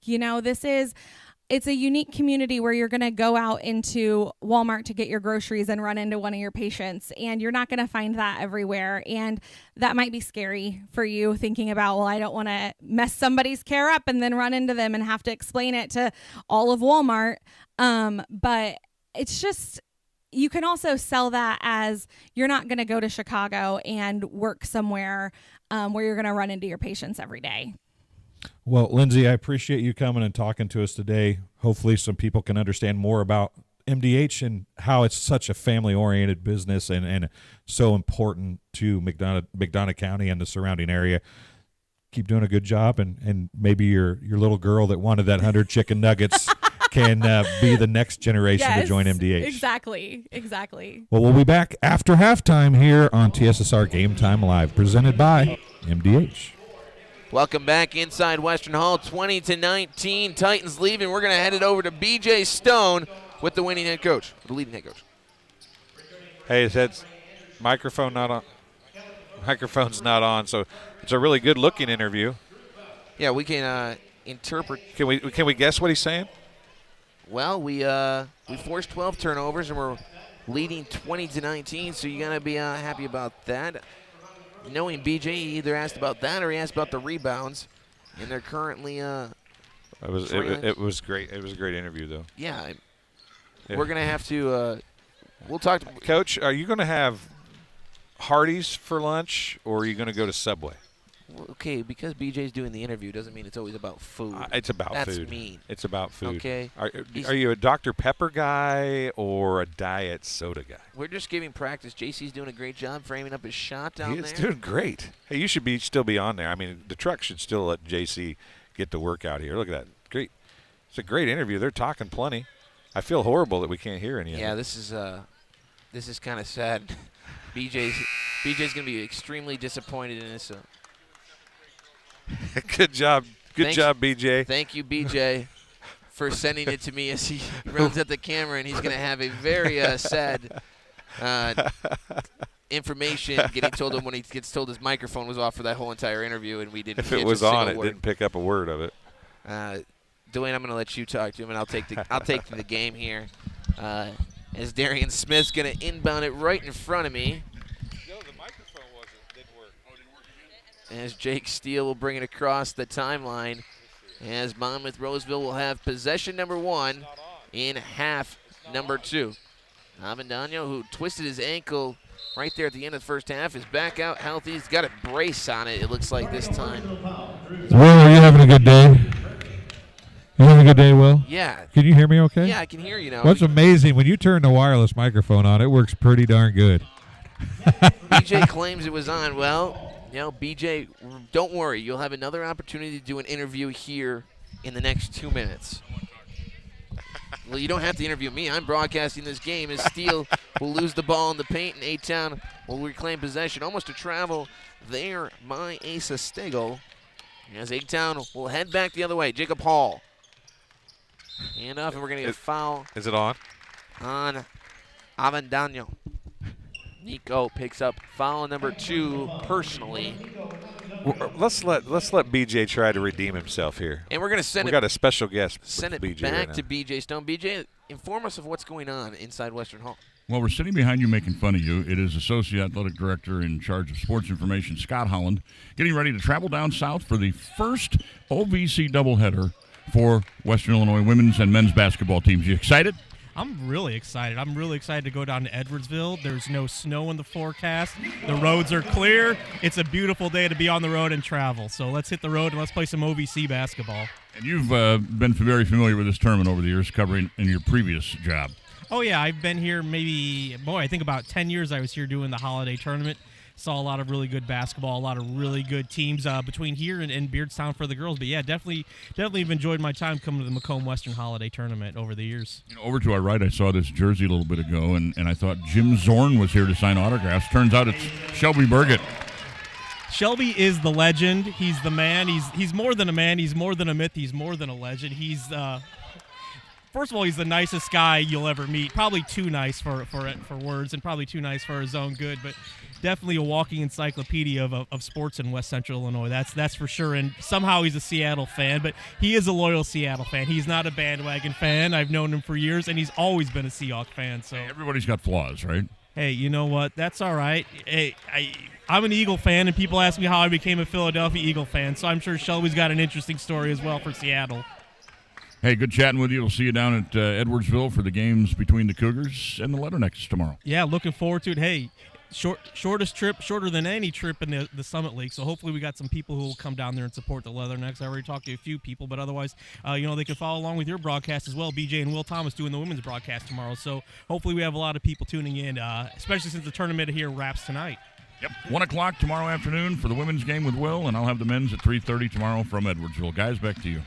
It's a unique community where you're going to go out into Walmart to get your groceries and run into one of your patients, and you're not going to find that everywhere. And that might be scary for you, thinking about, well, I don't want to mess somebody's care up and then run into them and have to explain it to all of Walmart. But it's just, you can also sell that as you're not going to go to Chicago and work somewhere where you're going to run into your patients every day. Well, Lindsay, I appreciate you coming and talking to us today. Hopefully some people can understand more about MDH and how it's such a family-oriented business and so important to McDonough County and the surrounding area. Keep doing a good job, and maybe your little girl that wanted that 100 chicken nuggets can be the next generation to join MDH. Exactly. Well, we'll be back after halftime here on TSSR Game Time Live, presented by MDH. Welcome back inside Western Hall, 20-19. Titans leaving. We're going to head it over to B.J. Stone with the winning head coach, the leading head coach. Hey, his microphone's not on, so it's a really good-looking interview. Yeah, we can interpret. Can we guess what he's saying? Well, we forced 12 turnovers and we're leading 20-19, so you gotta be happy about that. Knowing BJ, he either asked about that or he asked about the rebounds, and they're currently. It was great. It was a great interview, though. Yeah, we're gonna have to. We'll talk. Coach, are you gonna have Hardee's for lunch, or are you gonna go to Subway? Okay, because BJ's doing the interview doesn't mean it's always about food. It's about food. That's mean. It's about food. Okay. Are you a Dr. Pepper guy or a diet soda guy? We're just giving practice. JC's doing a great job framing up his shot down there. He's doing great. Hey, you should still be on there. I mean, the truck should still let JC get to work out here. Look at that. Great. It's a great interview. They're talking plenty. I feel horrible that we can't hear any of it. Yeah, this is kind of sad. BJ's going to be extremely disappointed in this. Good job. Good job, BJ. Thank you, BJ, for sending it to me as he runs at the camera, and he's going to have a very sad information getting told him when he gets told his microphone was off for that whole entire interview, and we didn't. If it was on, it didn't pick up a word of it. Dwayne, I'm going to let you talk to him, and I'll take the game here. As Darian Smith's going to inbound it right in front of me. As Jake Steele will bring it across the timeline, as Monmouth-Roseville will have possession number 1 in half number 2. Avendano, who twisted his ankle right there at the end of the first half, is back out healthy. He's got a brace on it, it looks like this time. Will, are you having a good day? You having a good day, Will? Yeah. Can you hear me okay? Yeah, I can hear you now. What's amazing, when you turn the wireless microphone on, it works pretty darn good. BJ claims it was on. Well, BJ, don't worry. You'll have another opportunity to do an interview here in the next 2 minutes. Well, you don't have to interview me. I'm broadcasting this game as Steele will lose the ball in the paint, and A-Town will reclaim possession. Almost a travel there by Asa Stegel. As A-Town will head back the other way. Jacob Hall. Hand off, and we're going to get a foul. Is it on? On Avendano. Nico picks up foul number 2 personally. Let's let BJ try to redeem himself here. And we're going to send we got a special guest. Send it BJ back right to BJ Stone. BJ, inform us of what's going on inside Western Hall. Well, we're sitting behind you making fun of you. It is Associate Athletic Director in charge of sports information, Scott Holland, getting ready to travel down south for the first OVC doubleheader for Western Illinois women's and men's basketball teams. You excited? I'm really excited. I'm really excited to go down to Edwardsville. There's no snow in the forecast. The roads are clear. It's a beautiful day to be on the road and travel. So let's hit the road and let's play some OVC basketball. And you've been very familiar with this tournament over the years, covering in your previous job. Oh, yeah. I've been here I think about 10 years I was here doing the holiday tournament. Saw a lot of really good basketball, a lot of really good teams between here and Beardstown for the girls. But, yeah, definitely have enjoyed my time coming to the Macomb-Western Holiday Tournament over the years. Over to our right, I saw this jersey a little bit ago, and I thought Jim Zorn was here to sign autographs. Turns out it's Shelby Burgett. Shelby is the legend. He's the man. He's more than a man. He's more than a myth. He's more than a legend. He's first of all, he's the nicest guy you'll ever meet. Probably too nice for words, and probably too nice for his own good. But definitely a walking encyclopedia of sports in West Central Illinois. That's for sure. And somehow he's a Seattle fan, but he is a loyal Seattle fan. He's not a bandwagon fan. I've known him for years, and he's always been a Seahawks fan. So everybody's got flaws, right? Hey, you know what? That's all right. Hey, I'm an Eagle fan, and people ask me how I became a Philadelphia Eagle fan. So I'm sure Shelby's got an interesting story as well for Seattle. Hey, good chatting with you. We'll see you down at Edwardsville for the games between the Cougars and the Leathernecks tomorrow. Yeah, looking forward to it. Hey, shortest trip, shorter than any trip in the Summit League. So hopefully we got some people who will come down there and support the Leathernecks. I already talked to a few people, but otherwise, they can follow along with your broadcast as well. BJ and Will Thomas doing the women's broadcast tomorrow. So hopefully we have a lot of people tuning in, especially since the tournament here wraps tonight. Yep, 1 o'clock tomorrow afternoon for the women's game with Will, and I'll have the men's at 3:30 tomorrow from Edwardsville. Guys, back to you.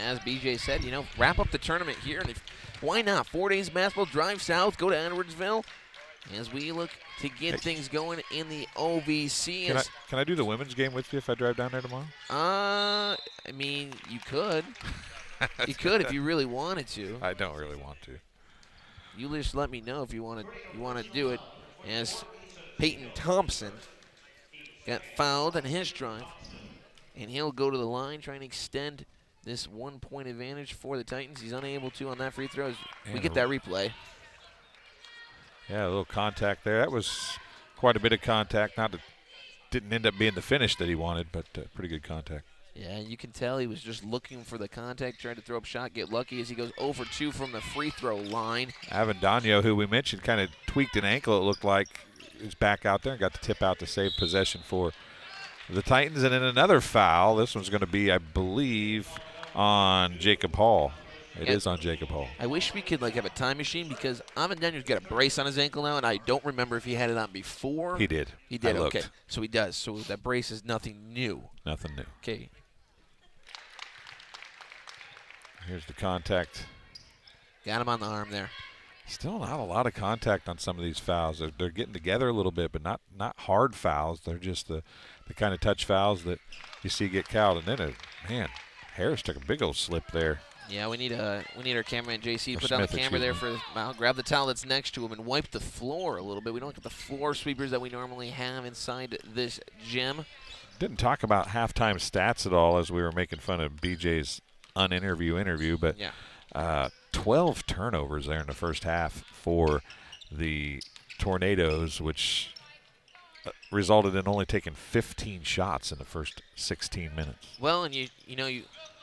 As BJ said, wrap up the tournament here, and why not? 4 days basketball, drive south, go to Edwardsville, as we look to get things going in the OVC. Can I do the women's game with you if I drive down there tomorrow? I mean, you could. You could if you really wanted to. I don't really want to. You just let me know if you want to do it. As Peyton Thompson got fouled on his drive, and he'll go to the line trying to extend this 1-point advantage for the Titans. He's unable to on that free throw. We get that replay. Yeah, a little contact there. That was quite a bit of contact. Didn't end up being the finish that he wanted, but pretty good contact. Yeah, you can tell he was just looking for the contact, tried to throw up shot, get lucky as he goes 0 for 2 from the free throw line. Avendano, who we mentioned, kind of tweaked an ankle, it looked like, is back out there and got the tip out to save possession for the Titans. And then another foul. This one's going to be, I believe, on Jacob Hall. It is on Jacob Hall. I wish we could have a time machine because Avendano's got a brace on his ankle now, and I don't remember if he had it on before. He did. He did, I okay. looked. So he does. So that brace is nothing new. Nothing new. Okay. Here's the contact. Got him on the arm there. Still not a lot of contact on some of these fouls. They're getting together a little bit, but not hard fouls. They're just the kind of touch fouls that you see get called. And then, Harris took a big old slip there. Yeah, we need our cameraman JC to Or put down the Smith, camera there excuse for grab the towel that's next to him and wipe the floor a little bit. We don't get the floor sweepers that we normally have inside this gym. Didn't talk about halftime stats at all as we were making fun of BJ's interview, but yeah. 12 turnovers there in the first half for the Tornadoes, which resulted in only taking 15 shots in the first 16 minutes. Well, and you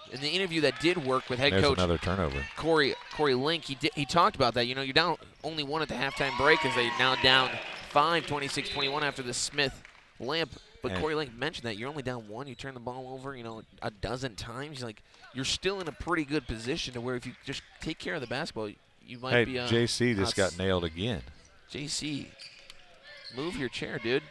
in the interview that did work with head There's coach another turnover. Corey Link, he talked about that. You're down only 1 at the halftime break as they now down 5, 26-21 after the Smith layup. But Corey Link mentioned that you're only down 1. You turn the ball over, a dozen times. You're still in a pretty good position to where if you just take care of the basketball, you might be. JC just got nailed again. JC, move your chair, dude.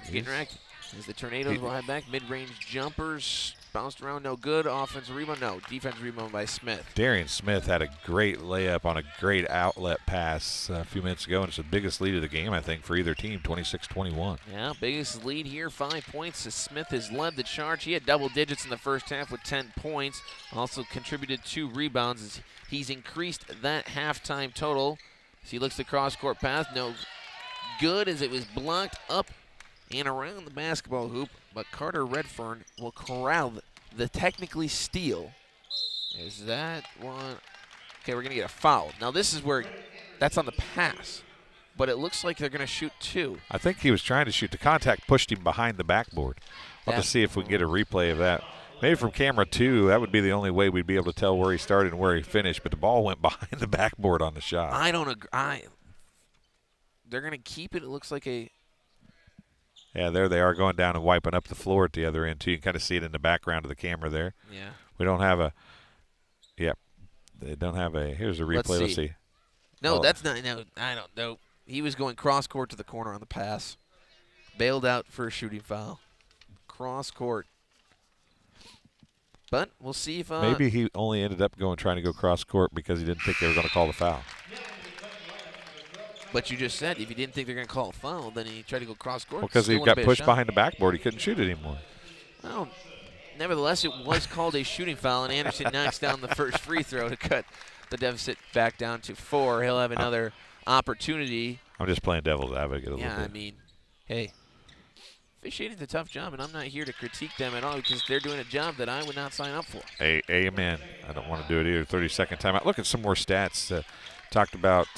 He's getting wrecked. As the Tornadoes will head back, mid-range jumpers bounced around, no good. Offensive rebound, no. Defensive rebound by Smith. Darian Smith had a great layup on a great outlet pass a few minutes ago, and it's the biggest lead of the game, I think, for either team, 26-21. Yeah, biggest lead here, 5 points. As Smith has led the charge. He had double digits in the first half with 10 points. Also contributed 2 rebounds as he's increased that halftime total. As he looks the cross-court path, no good as it was blocked up and around the basketball hoop, but Carter Redfern will corral the technically steal. Is that one? Okay, we're going to get a foul. Now this is where, that's on the pass, but it looks like they're going to shoot 2. I think he was trying to shoot. The contact pushed him behind the backboard. We'll have to see if we can get a replay of that. Maybe from camera 2, that would be the only way we'd be able to tell where he started and where he finished, but the ball went behind the backboard on the shot. I don't agree. They're going to keep it. It looks like a... Yeah, there they are going down and wiping up the floor at the other end, too. You can kind of see it in the background of the camera there. Yeah. We don't have a – yep. They don't have a – here's a replay. Let's see. No, that's not – no, I don't know. He was going cross-court to the corner on the pass. Bailed out for a shooting foul. Cross-court. But we'll see if maybe he only ended up trying to go cross-court because he didn't think they were going to call the foul. But you just said if he didn't think they're going to call a foul, then he tried to go cross-court. Well, because he got pushed behind the backboard. He couldn't shoot it anymore. Well, nevertheless, it was called a shooting foul, and Anderson knocks down the first free throw to cut the deficit back down to 4. He'll have another opportunity. I'm just playing devil's advocate a little bit. Yeah, I mean, hey, officiating's a tough job, and I'm not here to critique them at all because they're doing a job that I would not sign up for. Amen. I don't want to do it either. 30-second timeout. Look at some more stats. Talked about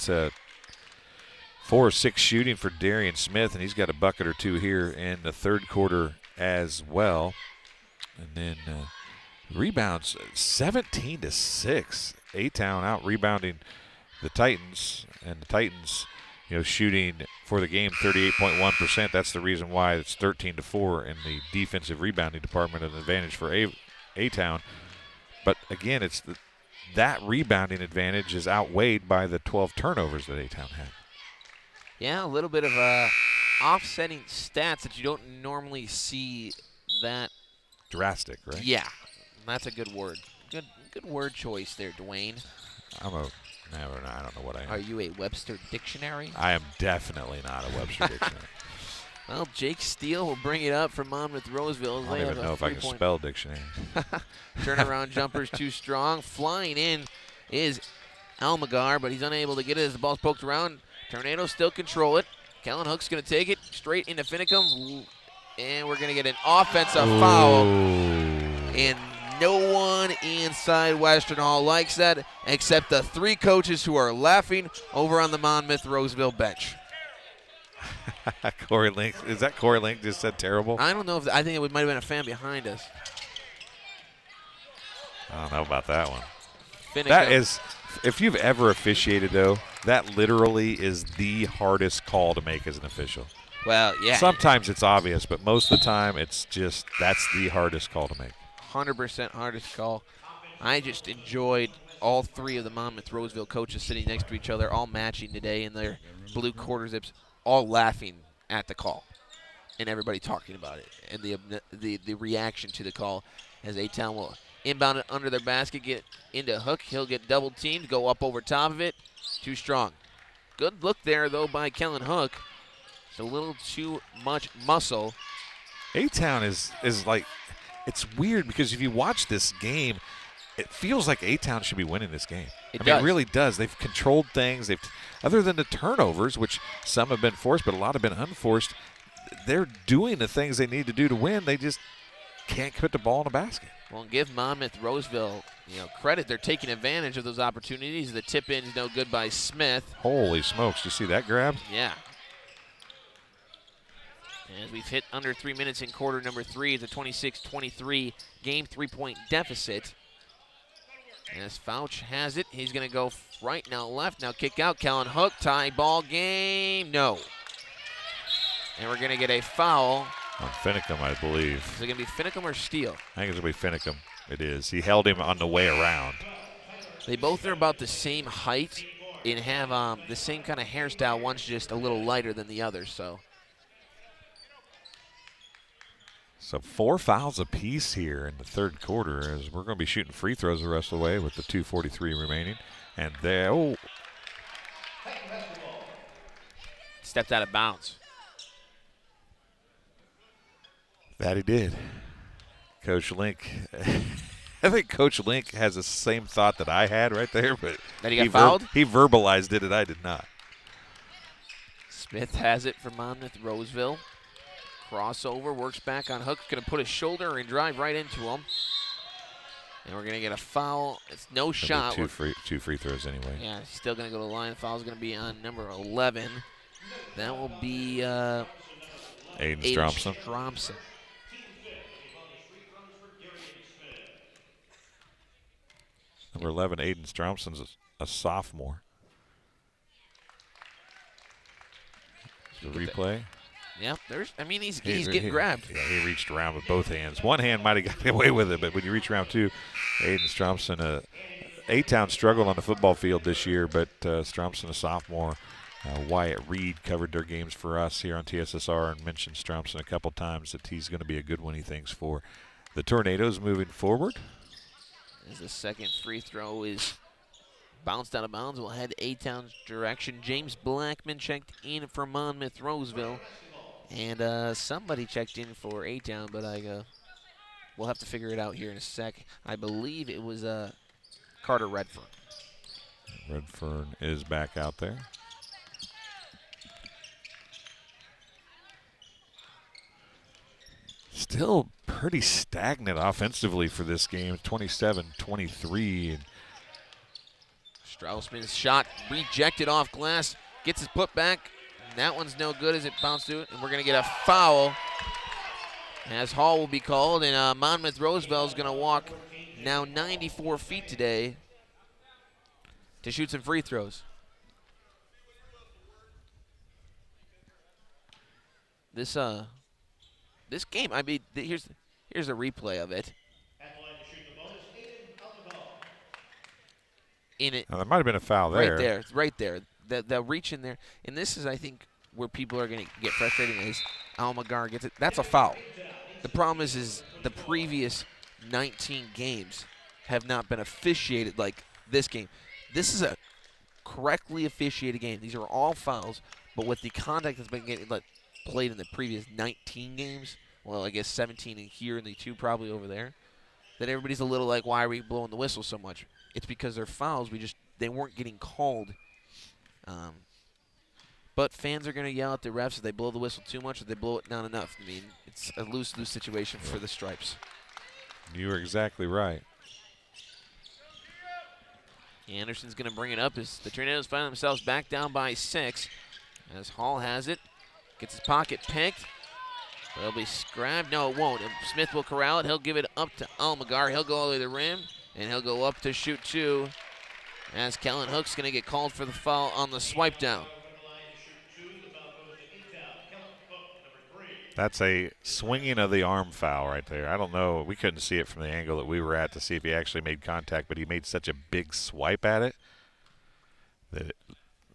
4 of 6 shooting for Darian Smith, and he's got a bucket or 2 here in the third quarter as well. And then rebounds 17-6. A-Town out rebounding the Titans, and the Titans, shooting for the game 38.1%. That's the reason why it's 13-4 in the defensive rebounding department, an advantage for A-Town. But again, it's that rebounding advantage is outweighed by the 12 turnovers that A-Town had. Yeah, a little bit of offsetting stats that you don't normally see that drastic, right? Yeah, that's a good word. Good word choice there, Dwayne. I'm a Never. I don't know what I am. Are you a Webster dictionary? I am definitely not a Webster dictionary. Well, Jake Steele will bring it up for Monmouth-Roseville. I don't even know if I can spell dictionary. Turnaround jumper's too strong. Flying in is Almagar, but he's unable to get it as the ball's poked around. Tornadoes still control it. Kellen Hook's going to take it straight into Finicum, and we're going to get an offensive foul. And no one inside Western Hall likes that except the 3 coaches who are laughing over on the Monmouth-Roseville bench. Corey Link. Is that Corey Link just said terrible? I don't know if I think it might have been a fan behind us. I don't know about that one. Finicum. That is, if you've ever officiated, though, that literally is the hardest call to make as an official. Well, yeah. Sometimes it's obvious, but most of the time it's just that's the hardest call to make. 100% hardest call. I just enjoyed all 3 of the Monmouth-Roseville coaches sitting next to each other, all matching today in their blue quarter zips, all laughing at the call, and everybody talking about it, and the reaction to the call as A-Town will inbound it under their basket, get into Hook. He'll get double teamed, go up over top of it. Too strong. Good look there, though, by Kellen Hook. It's a little too much muscle. A-Town is like, it's weird because if you watch this game, it feels like A-Town should be winning this game. It it really does. They've controlled things. Other than the turnovers, which some have been forced, but a lot have been unforced, they're doing the things they need to do to win. They just can't put the ball in a basket. Well, give Monmouth-Roseville, credit. They're taking advantage of those opportunities. The tip-in is no good by Smith. Holy smokes. Do you see that grab? Yeah. As we've hit under 3 minutes in quarter number 3, it's a 26-23 game 3-point deficit. As Fouch has it, he's going to go right now, left. Now kick out. Kellen Hook, tie ball game. No. And we're going to get a foul. On Finicum, I believe. Is it going to be Finicum or Steele? I think it's going to be Finicum. It is. He held him on the way around. They both are about the same height and have the same kind of hairstyle. One's just a little lighter than the other, so 4 fouls apiece here in the third quarter as we're going to be shooting free throws the rest of the way with the 2:43 remaining. And there, stepped out of bounds. That he did. Coach Link, I think Coach Link has the same thought that I had right there, but that he got fouled? He verbalized it and I did not. Smith has it for Monmouth-Roseville. Crossover, works back on Hook, going to put his shoulder and drive right into him. And we're going to get a foul. It's no shot. Two free throws anyway. Yeah, he's still going to go to the line. Foul's going to be on number 11. That will be Aiden Stromson. Number 11, Aiden Stromson's a sophomore. The replay. Yeah, he's getting grabbed. Yeah, he reached around with both hands. One hand might have got away with it, but when you reach around 2, Aiden Stromson, A-Town struggled on the football field this year, but Stromson, a sophomore. Wyatt Reed covered their games for us here on TSSR and mentioned Stromson a couple times that he's going to be a good one, he thinks, for the Tornadoes moving forward. As the second free throw is bounced out of bounds, we'll head A-Town's direction. James Blackman checked in for Monmouth-Roseville. And somebody checked in for A-Town, but we'll have to figure it out here in a sec. I believe it was Carter Redfern. Redfern is back out there. Still pretty stagnant offensively for this game, 27-23. Straussman's shot rejected off glass, gets his putback. That one's no good as it bounced to it, and we're going to get a foul as Hall will be called, and Monmouth-Roseville is going to walk now 94 feet today to shoot some free throws. This game, here's a replay of it. There might have been a foul there. Right there, it's right there. The reach in there, and this is, I think, where people are going to get frustrated is Almagar gets it. That's a foul. The problem is the previous 19 games have not been officiated like this game. This is a correctly officiate a game, these are all fouls, but with the contact that's been getting played in the previous 19 games, well, I guess 17 in here and the 2 probably over there, then everybody's a little like, why are we blowing the whistle so much? It's because they're fouls. They weren't getting called. But fans are going to yell at the refs if they blow the whistle too much or they blow it down enough. I mean, it's a lose-lose situation for the Stripes. You are exactly right. Anderson's going to bring it up as the Tornadoes find themselves back down by 6. As Hall has it, gets his pocket picked. It'll be scrapped. No, it won't. Smith will corral it. He'll give it up to Almagar. He'll go all the way to the rim, and he'll go up to shoot 2. As Kellen Hook's going to get called for the foul on the swipe down. That's a swinging of the arm foul right there. I don't know. We couldn't see it from the angle that we were at to see if he actually made contact, but he made such a big swipe at it that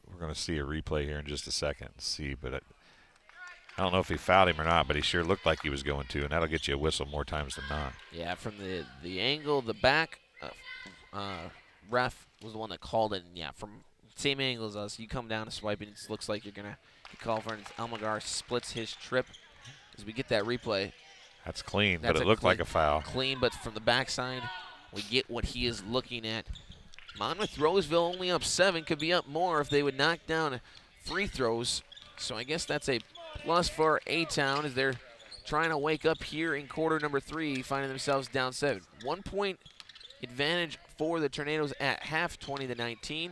we're going to see a replay here in just a second and see. But I don't know if he fouled him or not, but he sure looked like he was going to, and that'll get you a whistle more times than not. Yeah, from the angle, the back ref was the one that called it. And, yeah, from same angle as us, you come down to swipe, and it looks like you're going to call for it. Almagar splits his trip. As we get that replay. That's clean, but it looked like a foul. Clean, but from the backside, we get what he is looking at. Monmouth-Roseville only up 7, could be up more if they would knock down free throws. So I guess that's a plus for A-Town as they're trying to wake up here in quarter number 3, finding themselves down 7. 1-point advantage for the Tornadoes at half, 20-19.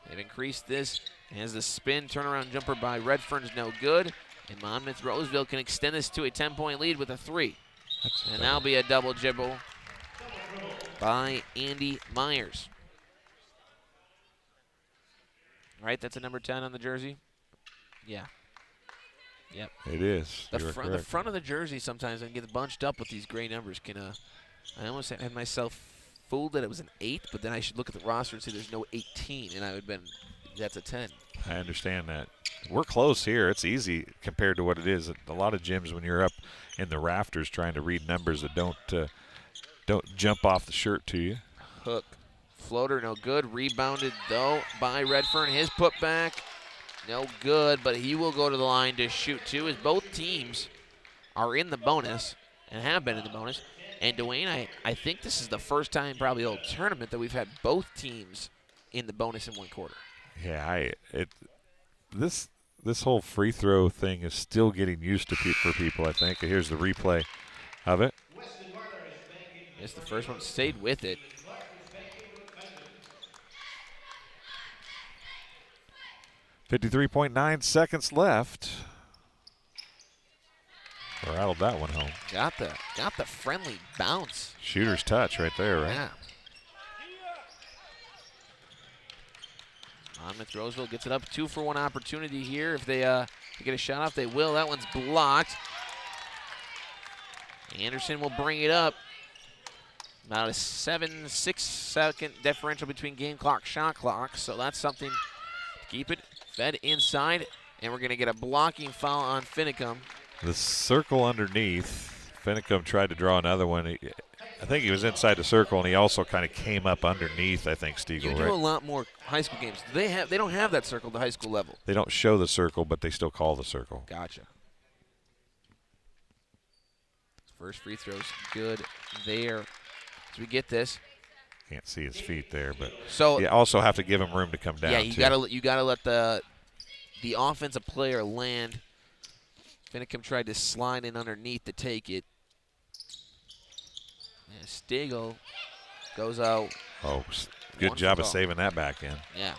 They've increased this as the spin turnaround jumper by Redfern's no good. And Monmouth-Roseville can extend this to a 10-point lead with a 3. And that'll be a double dribble by Andy Myers. Right, that's a number 10 on the jersey? Yeah. Yep. It is. The front of the jersey sometimes when it gets bunched up with these gray numbers can, I almost had myself fooled that it was an 8, but then I should look at the roster and see there's no 18, and I would have been, that's a 10. I understand that. We're close here. It's easy compared to what it is. A lot of gyms, when you're up in the rafters trying to read numbers that don't jump off the shirt to you. Hook. Floater, no good. Rebounded, though, by Redfern. His putback, no good, but he will go to the line to shoot 2 as both teams are in the bonus and have been in the bonus. And, Dwayne, I think this is the first time probably the whole tournament that we've had both teams in the bonus in one quarter. Yeah, this whole free throw thing is still getting used to for people, I think. Here's the replay of it. Yes, the first one stayed with it. .9 seconds left. Rattled that one home. Got the friendly bounce. Shooter's touch right there, right? Yeah. Monmouth-Roseville gets it up. 2-for-1 opportunity here. If they get a shot off, they will. That one's blocked. Anderson will bring it up. About a 6 second differential between game clock, shot clock. So that's something to keep it fed inside. And we're going to get a blocking foul on Finicum. The circle underneath. Finicum tried to draw another one. I think he was inside the circle, and he also kind of came up underneath, I think, Stiegel. You do a lot more high school games. They don't have that circle at the high school level. They don't show the circle, but they still call the circle. Gotcha. First free throw's good there. So we get this. Can't see his feet there, but so you also have to give him room to come down. Yeah, you gotta let the offensive player land. Finicum tried to slide in underneath to take it. And Stiegel goes out. Oh, good job of saving that back in. Yeah,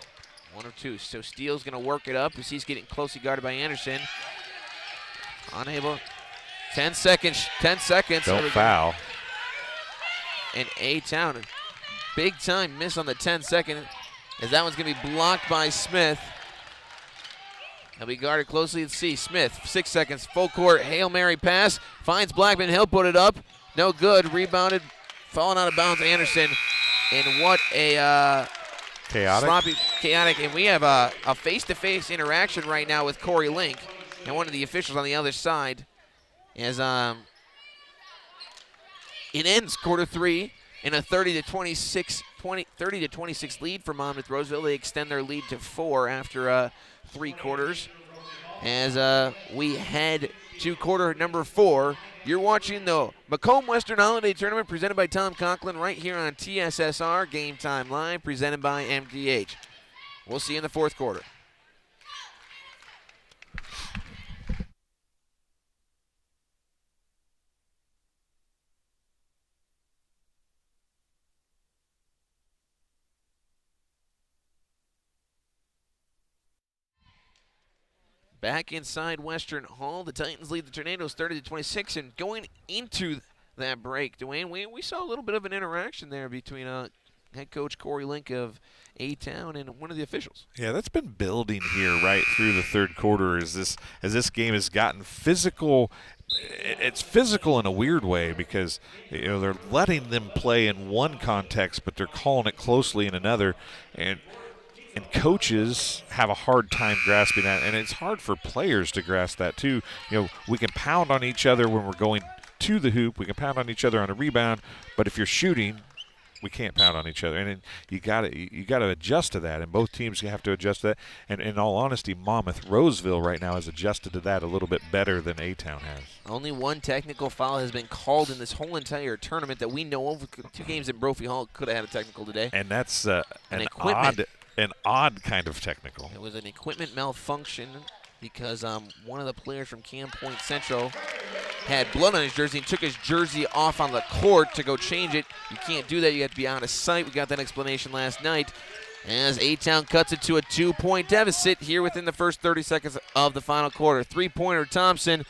1 or 2. So Steele's going to work it up as he's getting closely guarded by Anderson. Unable. 10 seconds. 10 seconds. Don't foul. And A-Town, big time miss on the 10-second, as that one's going to be blocked by Smith. He'll be guarded closely. Let's see. Smith, 6 seconds, full court, Hail Mary pass, finds Blackman. He'll put it up. No good. Rebounded, falling out of bounds, Anderson. And what a sloppy, chaotic. And we have a face-to-face interaction right now with Corey Link and one of the officials on the other side. As it ends quarter 3. in a 30-26 lead for Monmouth-Roseville. They extend their lead to 4 after 3 quarters. As we head to quarter number 4, you're watching the Macomb-Western Holiday Tournament presented by Tom Conklin right here on TSSR Game Time Live, presented by MDH. We'll see you in the 4th quarter. Back inside Western Hall, the Titans lead the Tornadoes 30-26, and going into that break, Dwayne, we saw a little bit of an interaction there between head coach Corey Link of A-Town and one of the officials. Yeah, that's been building here right through the 3rd quarter as this game has gotten physical. It's physical in a weird way because they're letting them play in one context, but they're calling it closely in another, and coaches have a hard time grasping that, and it's hard for players to grasp that too. We can pound on each other when we're going to the hoop. We can pound on each other on a rebound, but if you're shooting, we can't pound on each other. And you got to adjust to that, and both teams have to adjust to that. And in all honesty, Monmouth-Roseville right now has adjusted to that a little bit better than A-Town has. Only one technical foul has been called in this whole entire tournament that we know of. 2 games in Brophy Hall could have had a technical today. And that's an odd kind of technical. It was an equipment malfunction because one of the players from Camp Point Central had blood on his jersey and took his jersey off on the court to go change it. You can't do that. You have to be out of sight. We got that explanation last night as A-Town cuts it to a 2-point deficit here within the first 30 seconds of the final quarter. 3-pointer Thompson,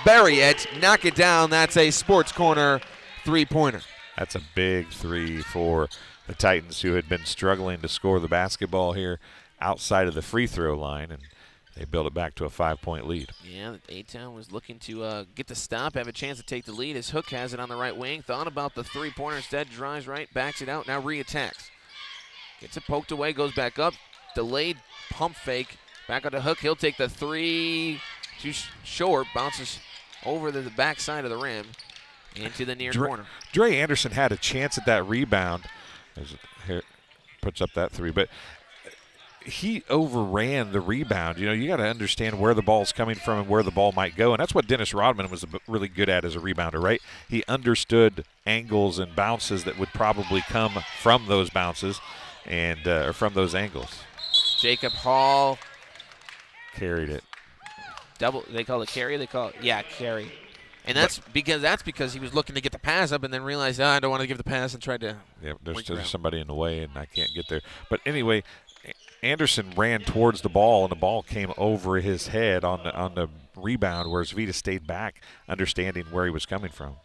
bury it, knock it down. That's a Sports Corner 3-pointer. That's a big 3 for the Titans, who had been struggling to score the basketball here outside of the free throw line, and they built it back to a 5-point lead. Yeah, A-Town was looking to get the stop, have a chance to take the lead as Hook has it on the right wing. Thought about the 3-pointer instead, drives right, backs it out, now re-attacks. Gets it poked away, goes back up, delayed pump fake, back on to Hook. He'll take the 3, too short, bounces over the backside of the rim into the near corner. Dre Anderson had a chance at that rebound. Here, puts up that 3, but he overran the rebound. You got to understand where the ball's coming from and where the ball might go, and that's what Dennis Rodman was really good at as a rebounder, right? He understood angles and bounces that would probably come from those bounces and or from those angles. Jacob Hall carried it. They call it carry? Carry. And that's because he was looking to get the pass up and then realized, I don't want to give the pass, and tried to. Yeah, there's somebody in the way, and I can't get there. But anyway, Anderson ran towards the ball, and the ball came over his head on the rebound, whereas Vita stayed back, understanding where he was coming from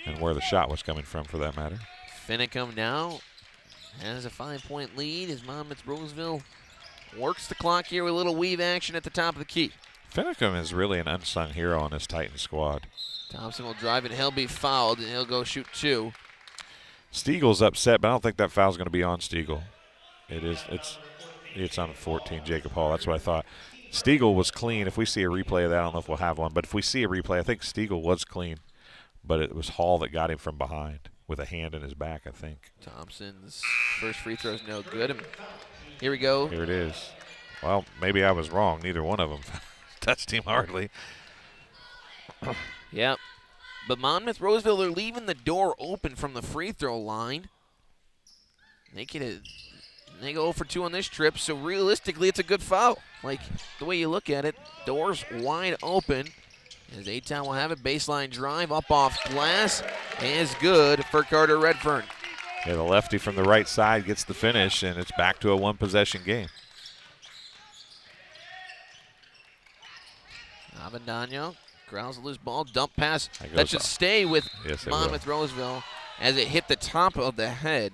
and where the shot was coming from, for that matter. Finicum now has a 5-point lead as Monmouth-Roseville works the clock here with a little weave action at the top of the key. Finicum is really an unsung hero on this Titan squad. Thompson will drive it. He'll be fouled, and he'll go shoot 2. Stiegel's upset, but I don't think that foul's going to be on Stiegel. It is. It's on 14, Jacob Hall. That's what I thought. Stiegel was clean. If we see a replay of that, I don't know if we'll have one, but if we see a replay, I think Stiegel was clean, but it was Hall that got him from behind with a hand in his back, I think. Thompson's first free throw is no good. Here we go. Here it is. Well, maybe I was wrong. Neither one of them touched him hardly. Yep. But Monmouth-Roseville, they're leaving the door open from the free throw line. They go 0 for 2 on this trip, so realistically it's a good foul. Like, the way you look at it, doors wide open. As A-Town will have it, baseline drive, up off glass, is good for Carter Redfern. Yeah, the lefty from the right side gets the finish, and it's back to a one-possession game. Avendano grounds the loose ball, dump pass. That should stay with Monmouth-Roseville as it hit the top of the head.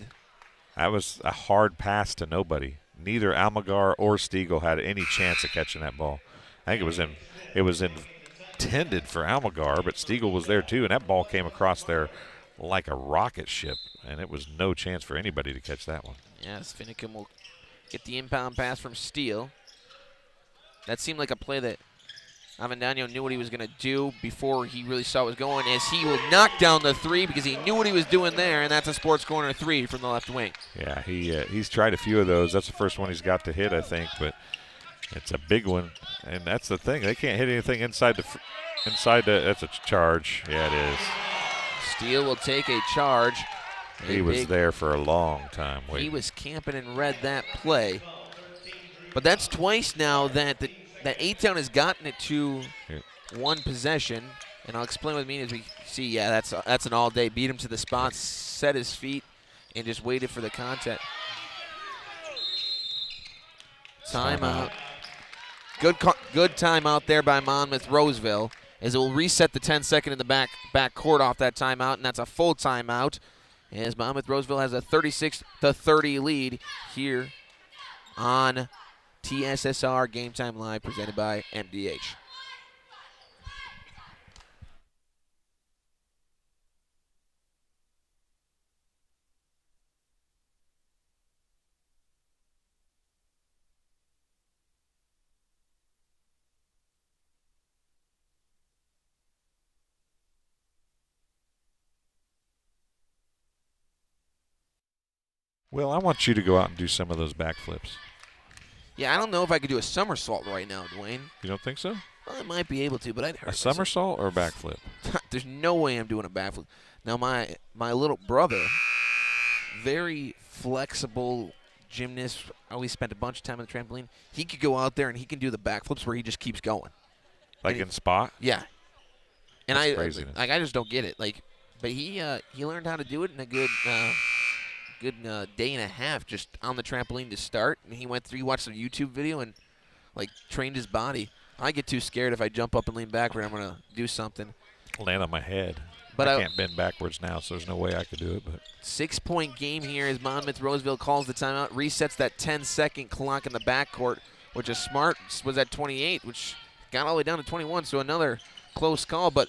That was a hard pass to nobody. Neither Almagar or Stiegel had any chance of catching that ball. I think it was intended for Almagar, but Stiegel was there too, and that ball came across there like a rocket ship, and it was no chance for anybody to catch that one. Yes, Finicum will get the inbound pass from Steele. That seemed like a play that Avendano knew what he was going to do before he really saw what was going, as he will knock down the three because he knew what he was doing there, and that's a sports corner three from the left wing. Yeah, he's tried a few of those. That's the first one he's got to hit, I think, but it's a big one, and that's the thing. They can't hit anything inside the that's a charge. Yeah, it is. Steele will take a charge. He was there for a long time waiting. He was camping and read that play. But that's twice now that A-Town has gotten it to one possession. And I'll explain what I mean as we see. Yeah, that's an all-day. Beat him to the spot, set his feet, and just waited for the contact. Timeout. Good timeout there by Monmouth-Roseville, as it will reset the 10-second in the back court off that timeout, and that's a full timeout, as Monmouth-Roseville has a 36-30 lead here on TSSR Game Time Live, presented by MDH. Well, I want you to go out and do some of those backflips. Yeah, I don't know if I could do a somersault right now, Dwayne. You don't think so? Well, I might be able to, but I'd hurt A somersault or a backflip? There's no way I'm doing a backflip. Now, my little brother, very flexible gymnast, always spent a bunch of time on the trampoline. He could go out there and he can do the backflips where he just keeps going. Like in spot? Yeah. And That's craziness. I just don't get it. But he learned how to do it in a good day and a half just on the trampoline to start. And he watched some YouTube video and trained his body. I get too scared if I jump up and lean backward. I'm gonna do something. Land on my head. But I can't bend backwards now, so there's no way I could do it. But 6-point game here as Monmouth-Roseville calls the timeout, resets that 10-second clock in the backcourt, which is smart. Was at 28, which got all the way down to 21. So another close call. But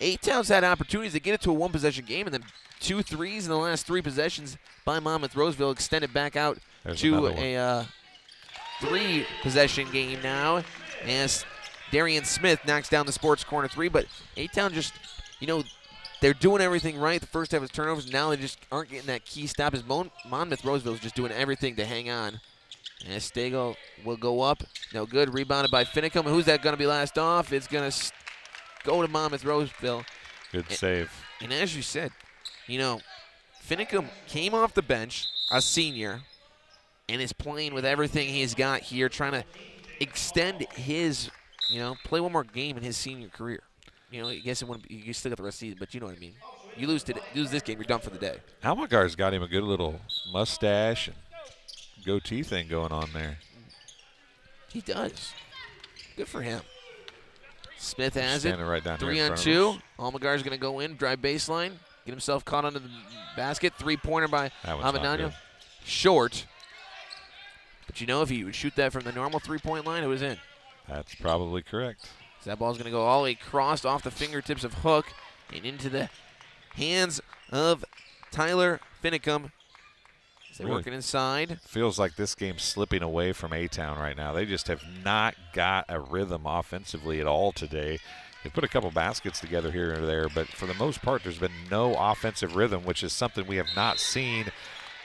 A-Town's had opportunities to get it to a one-possession game, and then 2 threes in the last 3 possessions by Monmouth-Roseville extended back out to a 3-possession game now, as Darian Smith knocks down the sports corner 3. But A-Town just, they're doing everything right. The first half was turnovers. Now they just aren't getting that key stop, as Monmouth-Roseville is just doing everything to hang on. And Stagel will go up. No good. Rebounded by Finicum. Who's that going to be last off? It's going to go to Monmouth-Roseville. Good save. And as you said, Finicum came off the bench, a senior, and is playing with everything he's got here, trying to extend his, play one more game in his senior career. I guess it wouldn't be, you still got the rest of the season, but you know what I mean. You lose this game, you're done for the day. Almagar's got him a good little mustache and goatee thing going on there. He does. Good for him. Smith has Standing it. Right down 3 on 2. Almagar's going to go in, drive baseline, get himself caught under the basket. 3-pointer by Avendano. Short. But if he would shoot that from the normal 3-point line, it was in. That's probably correct. So that ball's going to go all the way across off the fingertips of Hook and into the hands of Tyler Finicum. They're working inside. Feels like this game's slipping away from A-Town right now. They just have not got a rhythm offensively at all today. They put a couple baskets together here and there, but for the most part, there's been no offensive rhythm, which is something we have not seen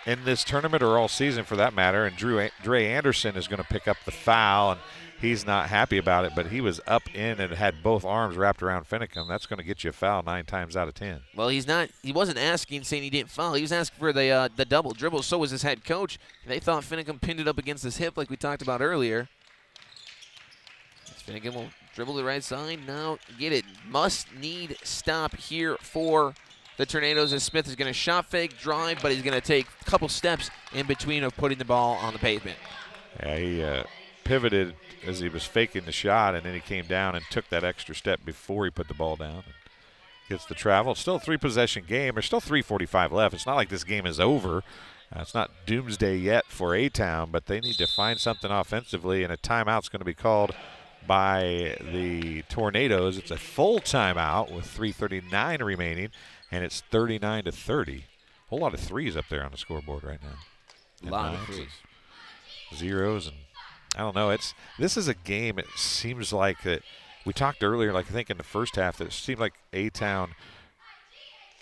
in this tournament or all season for that matter. And Dre Anderson is going to pick up the foul, and he's not happy about it, but he was up in and had both arms wrapped around Finicum. That's going to get you a foul 9 times out of 10. Well, he wasn't asking, saying he didn't foul. He was asking for the double dribble. So was his head coach. They thought Finicum pinned it up against his hip like we talked about earlier. Finicum will dribble to the right side. Now get it. Must-need stop here for the Tornadoes, as Smith is going to shot fake, drive, but he's going to take a couple steps in between of putting the ball on the pavement. Yeah, he pivoted as he was faking the shot, and then he came down and took that extra step before he put the ball down. Gets the travel. It's still a 3-possession game. There's still 3:45 left. It's not like this game is over. It's not doomsday yet for A-Town, but they need to find something offensively, and a timeout's going to be called by the Tornadoes. It's a full timeout with 3:39 remaining, and it's 39-30. A whole lot of threes up there on the scoreboard right now. A lot of threes. Zeros, and don't know. This is a game. It seems like that. We talked earlier, like I think in the first half, that it seemed like A-Town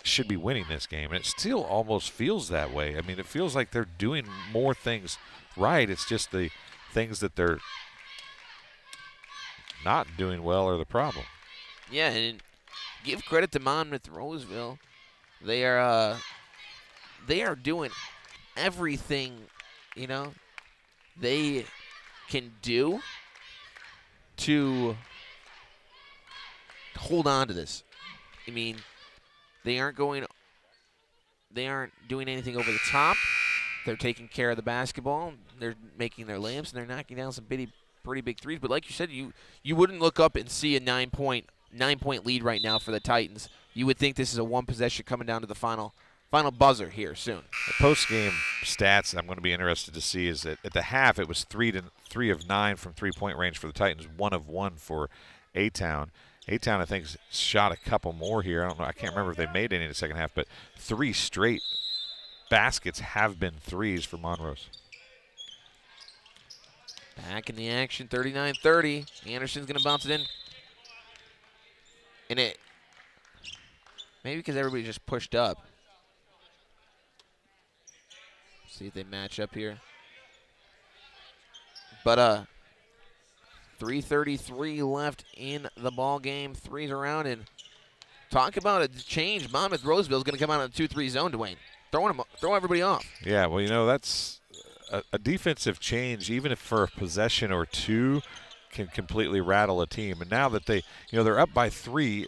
should be winning this game, and it still almost feels that way. I mean, it feels like they're doing more things right. It's just the things that they're not doing well are the problem. Yeah, and give credit to Monmouth-Roseville. They are doing everything, they can do to hold on to this. I mean, they aren't doing anything over the top. They're taking care of the basketball. They're making their layups, and they're knocking down some pretty big threes. But like you said, you wouldn't look up and see a 9-point lead right now for the Titans. You would think this is a one possession coming down to the final buzzer here soon. The post-game stats that I'm going to be interested to see is that at the half it was 3 of 9 from three-point range for the Titans, 1 of 1 for A-Town. A-Town, I think, shot a couple more here. I don't know. I can't remember if they made any in the second half, but 3 straight baskets have been threes for Monrose. Back in the action, 39-30. Anderson's going to bounce it in. And it, maybe because everybody just pushed up. See if they match up here. But 3:33 left in the ball game. Threes around, and talk about a change. Monmouth-Roseville is going to come out in a 2-3 zone, Dwayne. Throw everybody off. Yeah, well, that's a defensive change, even if for a possession or two, can completely rattle a team. And now that they're up by 3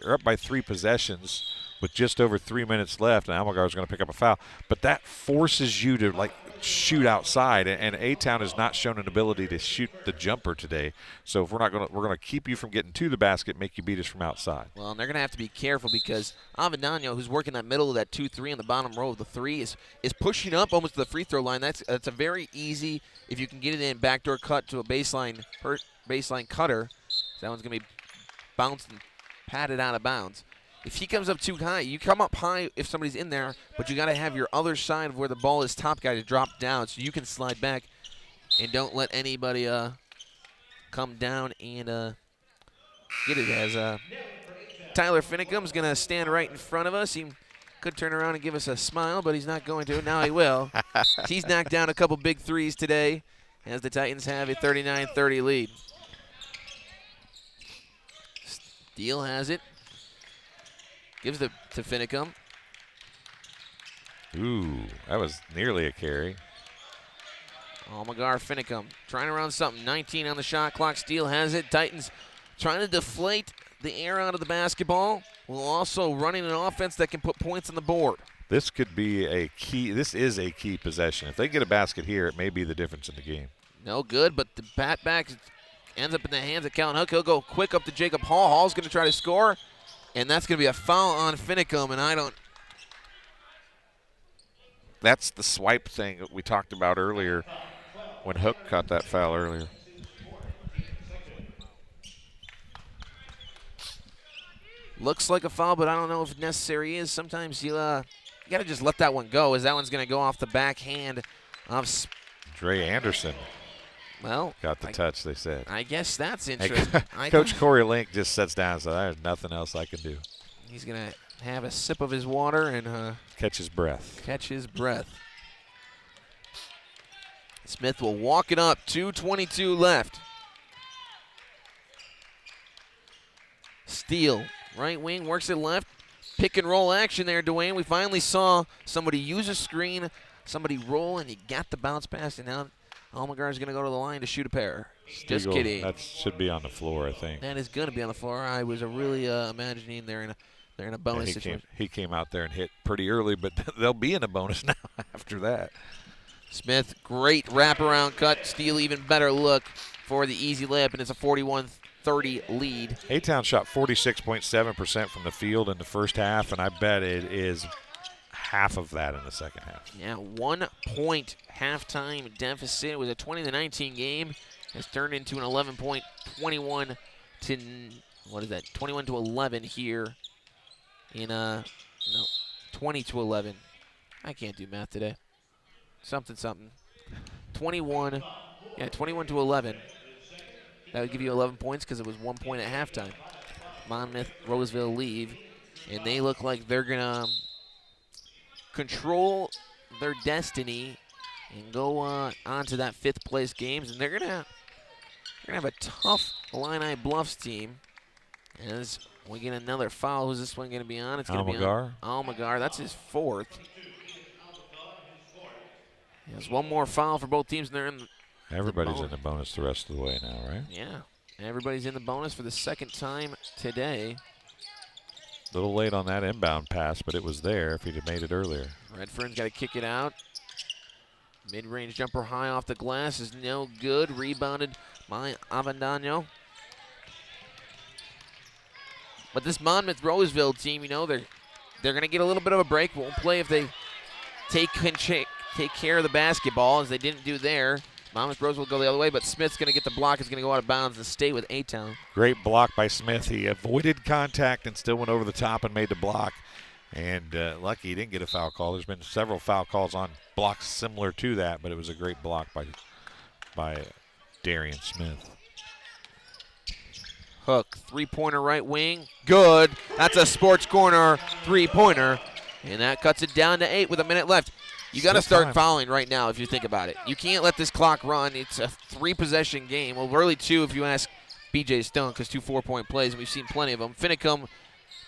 possessions with just over 3 minutes left, and Almagar is going to pick up a foul, but that forces you to shoot outside, and A-Town has not shown an ability to shoot the jumper today. So if we're going to keep you from getting to the basket, make you beat us from outside. Well, and they're going to have to be careful because Avendano, who's working that middle of that 2-3 on the bottom row of the 3, is pushing up almost to the free throw line. That's a very easy, if you can get it in, backdoor cut to a baseline cutter. That one's going to be bounced and patted out of bounds. If he comes up too high, you come up high if somebody's in there, but you got to have your other side of where the ball is top guy to drop down so you can slide back and don't let anybody come down and get it. As Tyler Finnegum's going to stand right in front of us. He could turn around and give us a smile, but he's not going to. Now he will. He's knocked down a couple big threes today as the Titans have a 39-30 lead. Steele has it. Gives it to Finnegum. Ooh, that was nearly a carry. Almagar Finnegum trying to run something. 19 on the shot clock. Steele has it. Titans trying to deflate the air out of the basketball while also running an offense that can put points on the board. This could be a key. This is a key possession. If they get a basket here, it may be the difference in the game. No good, but the bat back ends up in the hands of Callan Hook. He'll go quick up to Jacob Hall. Hall's going to try to score. And that's going to be a foul on Finnegum, and That's the swipe thing that we talked about earlier when Hook caught that foul earlier. Looks like a foul, but I don't know if it necessary is. Sometimes you got to just let that one go, as that one's going to go off the backhand of Dre Anderson. Well, got the touch, they said. I guess that's interesting. Coach Corey Link just sits down and says, there's nothing else I can do. He's going to have a sip of his water and catch his breath. Smith will walk it up. 2:22 left. Steele, right wing, works it left. Pick and roll action there, Dwayne. We finally saw somebody use a screen, somebody roll, and he got the bounce pass, and now Almagar is going to go to the line to shoot a pair. Just kidding. That should be on the floor, I think. That is going to be on the floor. I was really imagining they're in a bonus situation. He came out there and hit pretty early, but they'll be in a bonus now after that. Smith, great wraparound cut. Steele, even better look for the easy layup, and it's a 41-30 lead. A-Town shot 46.7% from the field in the first half, and I bet it is half of that in the second half. Yeah, 1 point halftime deficit. It was a 20-19 game. It's turned into an 11-point, 21 to 11 here in 20 to 11. I can't do math today. Something. 21 to 11. That would give you 11 points because it was 1 point at halftime. Monmouth-Roseville leave, and they look like they're going to control their destiny and go on to that 5th place games, and they're gonna have a tough Illini Bluffs team. As we get another foul, who's this one going to be on? It's going to be on Almagar. That's his 4th. There's one more foul for both teams, and they're in. Everybody's in the bonus the rest of the way now, right? Yeah, everybody's in the bonus for the 2nd time today. A little late on that inbound pass, but it was there if he'd have made it earlier. Redfern's got to kick it out. Mid-range jumper high off the glass is no good. Rebounded by Avendano. But this Monmouth-Roseville team, you know, they're going to get a little bit of a break. Won't play if they take care of the basketball, as they didn't do there. Monmouth-Roseville will go the other way, but Smith's going to get the block. It's going to go out of bounds and stay with A-Town. Great block by Smith. He avoided contact and still went over the top and made the block. And lucky he didn't get a foul call. There's been several foul calls on blocks similar to that, but it was a great block by Darian Smith. Hook, 3-pointer right wing, good. That's a Sports Corner 3-pointer, and that cuts it down to 8 with a minute left. You got to start fouling right now if you think about it. You can't let this clock run. It's a 3-possession game. Well, really 2 if you ask B.J. Stone, because 2 4-point plays, and we've seen plenty of them. Finicum,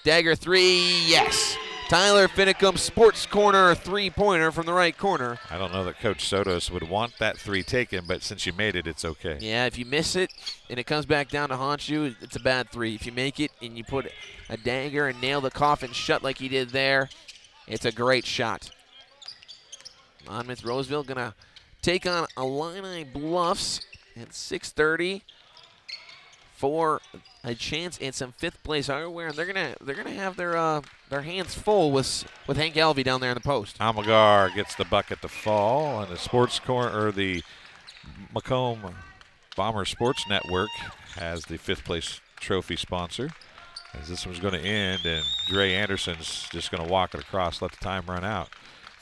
dagger 3, yes. Tyler Finicum, Sports Corner 3-pointer from the right corner. I don't know that Coach Sotos would want that 3 taken, but since you made it, it's okay. Yeah, if you miss it and it comes back down to haunt you, it's a bad 3. If you make it and you put a dagger and nail the coffin shut like he did there, it's a great shot. Monmouth-Roseville going to take on Illini Bluffs at 6:30 for a chance at some 5th place hardware, and they're gonna have their hands full with Hank Alvey down there in the post. Almagar gets the bucket to fall, and the Sports Corner, or the Macomb Bomber Sports Network has the 5th place trophy sponsor. As this one's going to end, and Dre Anderson's just going to walk it across, let the time run out.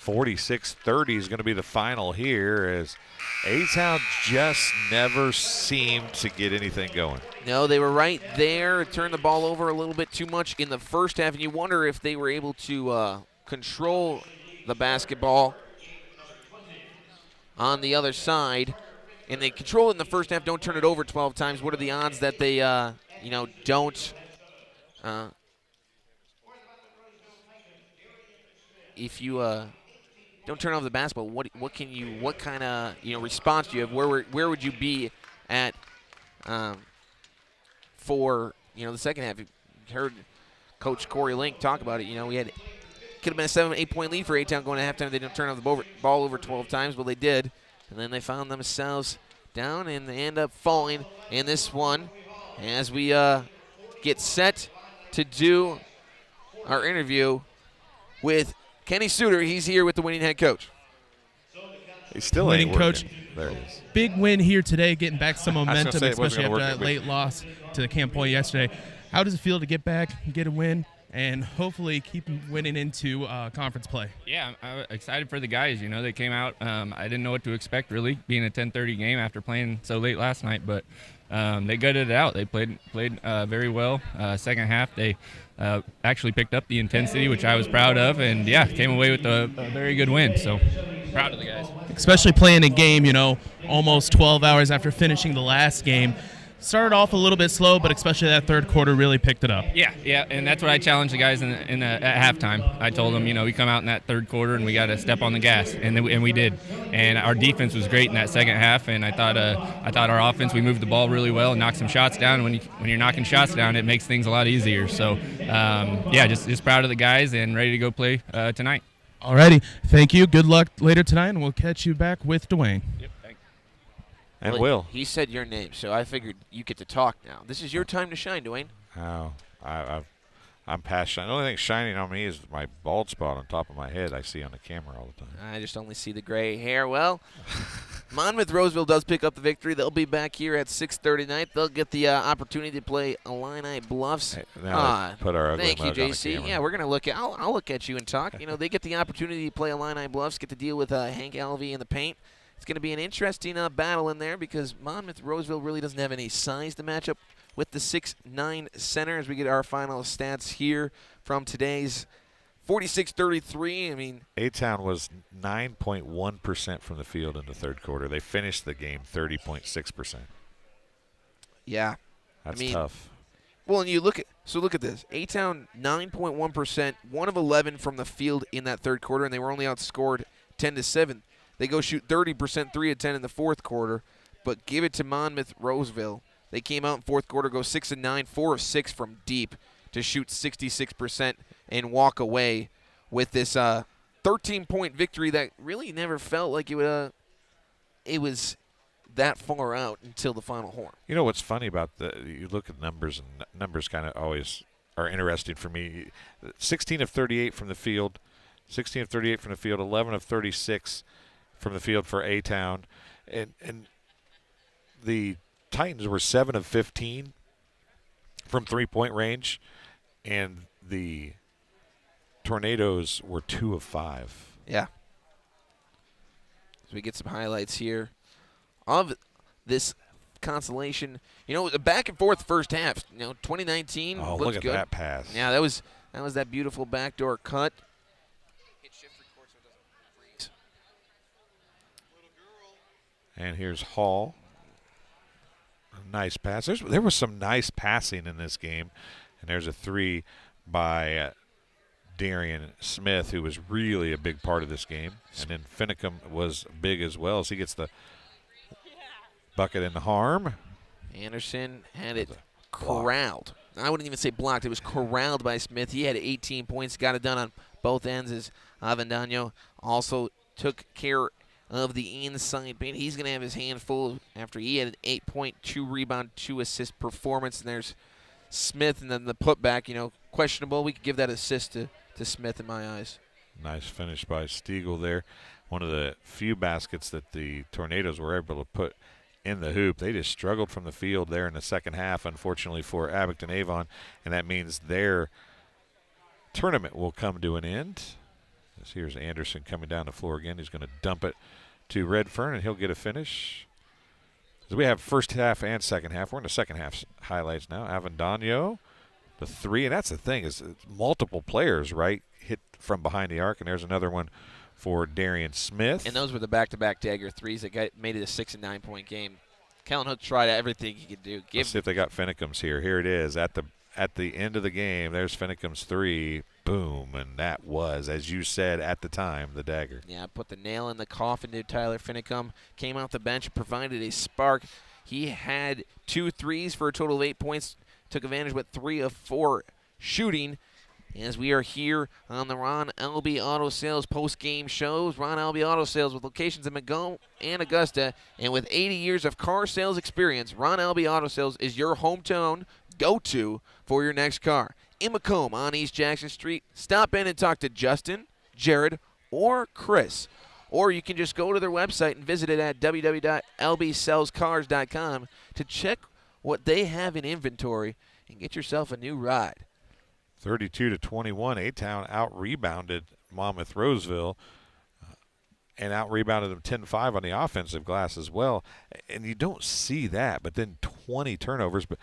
46-30 is going to be the final here, as A-Town just never seemed to get anything going. No, they were right there. Turned the ball over a little bit too much in the first half, and you wonder if they were able to control the basketball on the other side. And they control it in the first half, don't turn it over 12 times. What are the odds that they, don't if you don't turn over the basketball, what kind of response do you have? Where would you be at for the second half? You heard Coach Corey Link talk about it. We had could have been a 7-8 point lead for A-Town going to halftime. They didn't turn over the ball over 12 times, but they did, and then they found themselves down and they end up falling in this one as we get set to do our interview with Kenny Suter. He's here with the winning head coach. He's still winning coach. There it is. Big win here today, getting back some momentum, especially after that me. late loss to the Camp Point yesterday. How does it feel to get back, get a win, and hopefully keep winning into conference play? Yeah, I'm excited for the guys. They came out. I didn't know what to expect, really, being a 10:30 game after playing so late last night, but they gutted it out. They played very well. Second half, they actually picked up the intensity, which I was proud of, and, yeah, came away with a very good win. So proud of the guys. Especially playing a game, almost 12 hours after finishing the last game. Started off a little bit slow, but especially that third quarter really picked it up. Yeah, and that's what I challenged the guys at halftime. I told them, we come out in that third quarter and we got to step on the gas, and we did. And our defense was great in that second half, and I thought our offense, we moved the ball really well and knocked some shots down. And when you're knocking shots down, it makes things a lot easier. So, just proud of the guys and ready to go play tonight. Alrighty, thank you. Good luck later tonight, and we'll catch you back with Dwayne. Yep, thanks. And Will. He said your name, so I figured you get to talk now. This is your time to shine, Dwayne. Oh, I'm past shining. The only thing shining on me is my bald spot on top of my head I see on the camera all the time. I just only see the gray hair. Well, Monmouth-Roseville does pick up the victory. They'll be back here at 6:30 tonight. They'll get the opportunity to play Illini Bluffs. Hey, now put our ugly thank you, mug on the JC. camera. Yeah, we're gonna look at. I'll look at you and talk. They get the opportunity to play Illini Bluffs, get to deal with Hank Alvey in the paint. It's going to be an interesting battle in there because Monmouth-Roseville really doesn't have any size to match up with the 6'9" center as we get our final stats here from today's 46-33. I mean, A-Town was 9.1% from the field in the third quarter. They finished the game 30.6%. Yeah. That's I mean, tough. Well, and you look at this. A-Town 9.1%, 1 of 11 from the field in that third quarter, and they were only outscored 10-7. They go shoot 30%, 3 of 10 in the fourth quarter, but give it to Monmouth-Roseville. They came out in fourth quarter, go 6 of 9, 4 of 6 from deep to shoot 66% and walk away with this 13-point victory that really never felt like it was that far out until the final horn. You know what's funny about you look at numbers, and numbers kind of always are interesting for me. 16 of 38 from the field, 16 of 38 from the field, 11 of 36 from the field for A-Town. And the Titans were 7 of 15 from three-point range, and the Tornadoes were 2 of 5. Yeah. So we get some highlights here of this constellation. You know, a back and forth first half. You know, 2019 Oh, looks look at good. that pass. Yeah, that was that beautiful backdoor cut. And here's Hall. A nice pass. There was some nice passing in this game. And there's a three by Darian Smith, who was really a big part of this game. And then Finicum was big as well, so he gets the bucket in the harm. Anderson had it corralled. I wouldn't even say blocked. It was corralled by Smith. He had 18 points, got it done on both ends as Avendano also took care of the inside paint. He's going to have his hand full after he had an 8-point, 2-rebound, 2-assist performance. And there's Smith, and then the putback, you know, questionable. We could give that assist to Smith in my eyes. Nice finish by Stiegel there. One of the few baskets that the Tornadoes were able to put in the hoop. They just struggled from the field there in the second half, unfortunately, for Abington Avon, and that means their tournament will come to an end. Here's Anderson coming down the floor again. He's going to dump it to Redfern, and he'll get a finish. So we have first half and second half. We're in the second half highlights now. Avendano, the three, and that's the thing, is multiple players, right, hit from behind the arc, and there's another one for Darian Smith. And those were the back-to-back dagger threes that made it a 6- and 9-point game. Callan Hook tried everything he could do. Let's see if they got Finicum's here. Here it is at the end of the game. There's Finicum's three. Boom, and that was, as you said at the time, the dagger. Yeah, put the nail in the coffin to Tyler Finicum. Came off the bench and provided a spark. He had 2 threes for a total of 8 points. Took advantage with 3 of 4 shooting. As we are here on the Ron Albee Auto Sales post-game shows. Ron Albee Auto Sales with locations in Macomb and Augusta. And with 80 years of car sales experience, Ron Albee Auto Sales is your hometown go-to for your next car. In Macomb on East Jackson Street, stop in and talk to Justin, Jared, or Chris. Or you can just go to their website and visit it at www.lbsellscars.com to check what they have in inventory and get yourself a new ride. 32-21, A-Town out-rebounded Monmouth-Roseville and out-rebounded them 10-5 on the offensive glass as well. And you don't see that, but then 20 turnovers, but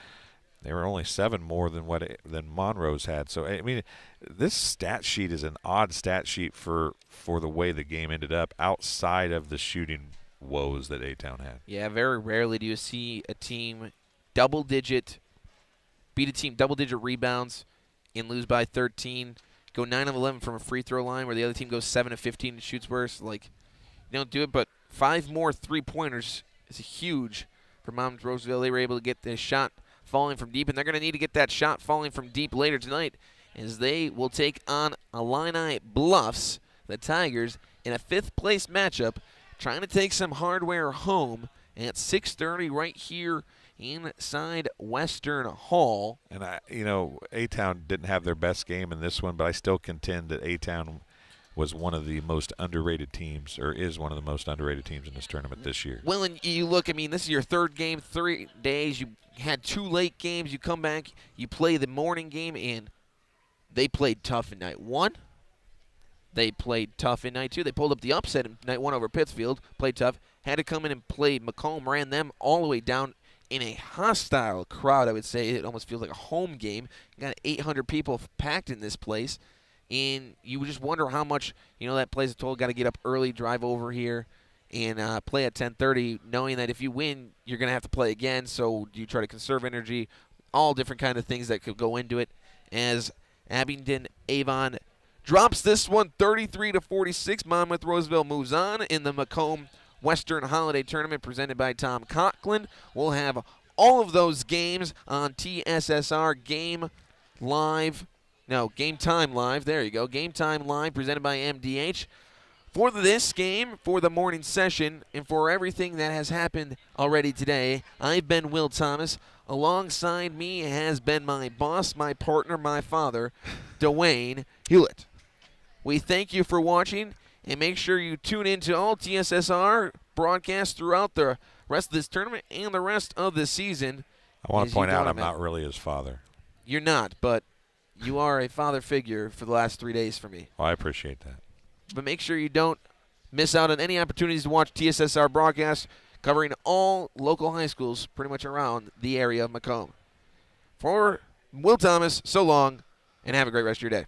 they were only 7 more than Monroe's had. So, I mean, this stat sheet is an odd stat sheet for the way the game ended up outside of the shooting woes that A-Town had. Yeah, very rarely do you see a team double-digit rebounds and lose by 13, go 9 of 11 from a free throw line where the other team goes 7 of 15 and shoots worse. Like, you don't do it, but 5 more three-pointers is huge for Monmouth-Roseville. They were able to get the shot falling from deep, and they're going to need to get that shot falling from deep later tonight as they will take on Illini Bluffs, the Tigers, in a 5th-place matchup, trying to take some hardware home at 6:30 right here inside Western Hall. And A-Town didn't have their best game in this one, but I still contend that A-Town was one of the most underrated teams, or is one of the most underrated teams in this tournament this year. Well, and you look, I mean, this is your 3rd game, 3 days. You had 2 late games. You come back, you play the morning game, and they played tough in night 1. They played tough in night 2. They pulled up the upset in night 1 over Pittsfield, played tough. had to come in and play. Macomb ran them all the way down in a hostile crowd, I would say. It almost feels like a home game. You got 800 people packed in this place, and you just wonder how much, that plays a toll. Got to get up early, drive over here, and play at 10:30, knowing that if you win, you're going to have to play again. So you try to conserve energy, all different kind of things that could go into it. As Abingdon Avon drops this one 33-46, Monmouth-Roseville moves on in the Macomb-Western Holiday Tournament presented by Tom Conklin. We'll have all of those games on TSSR Game Time Live. There you go. Game Time Live presented by MDH. For this game, for the morning session, and for everything that has happened already today, I've been Will Thomas. Alongside me has been my boss, my partner, my father, Dwayne Hewlett. We thank you for watching, and make sure you tune in to all TSSR broadcasts throughout the rest of this tournament and the rest of the season. I want to point out I'm not really his father. You're not, but you are a father figure for the last 3 days for me. Well, I appreciate that. But make sure you don't miss out on any opportunities to watch TSSR broadcasts covering all local high schools pretty much around the area of Macomb. For Will Thomas, so long, and have a great rest of your day.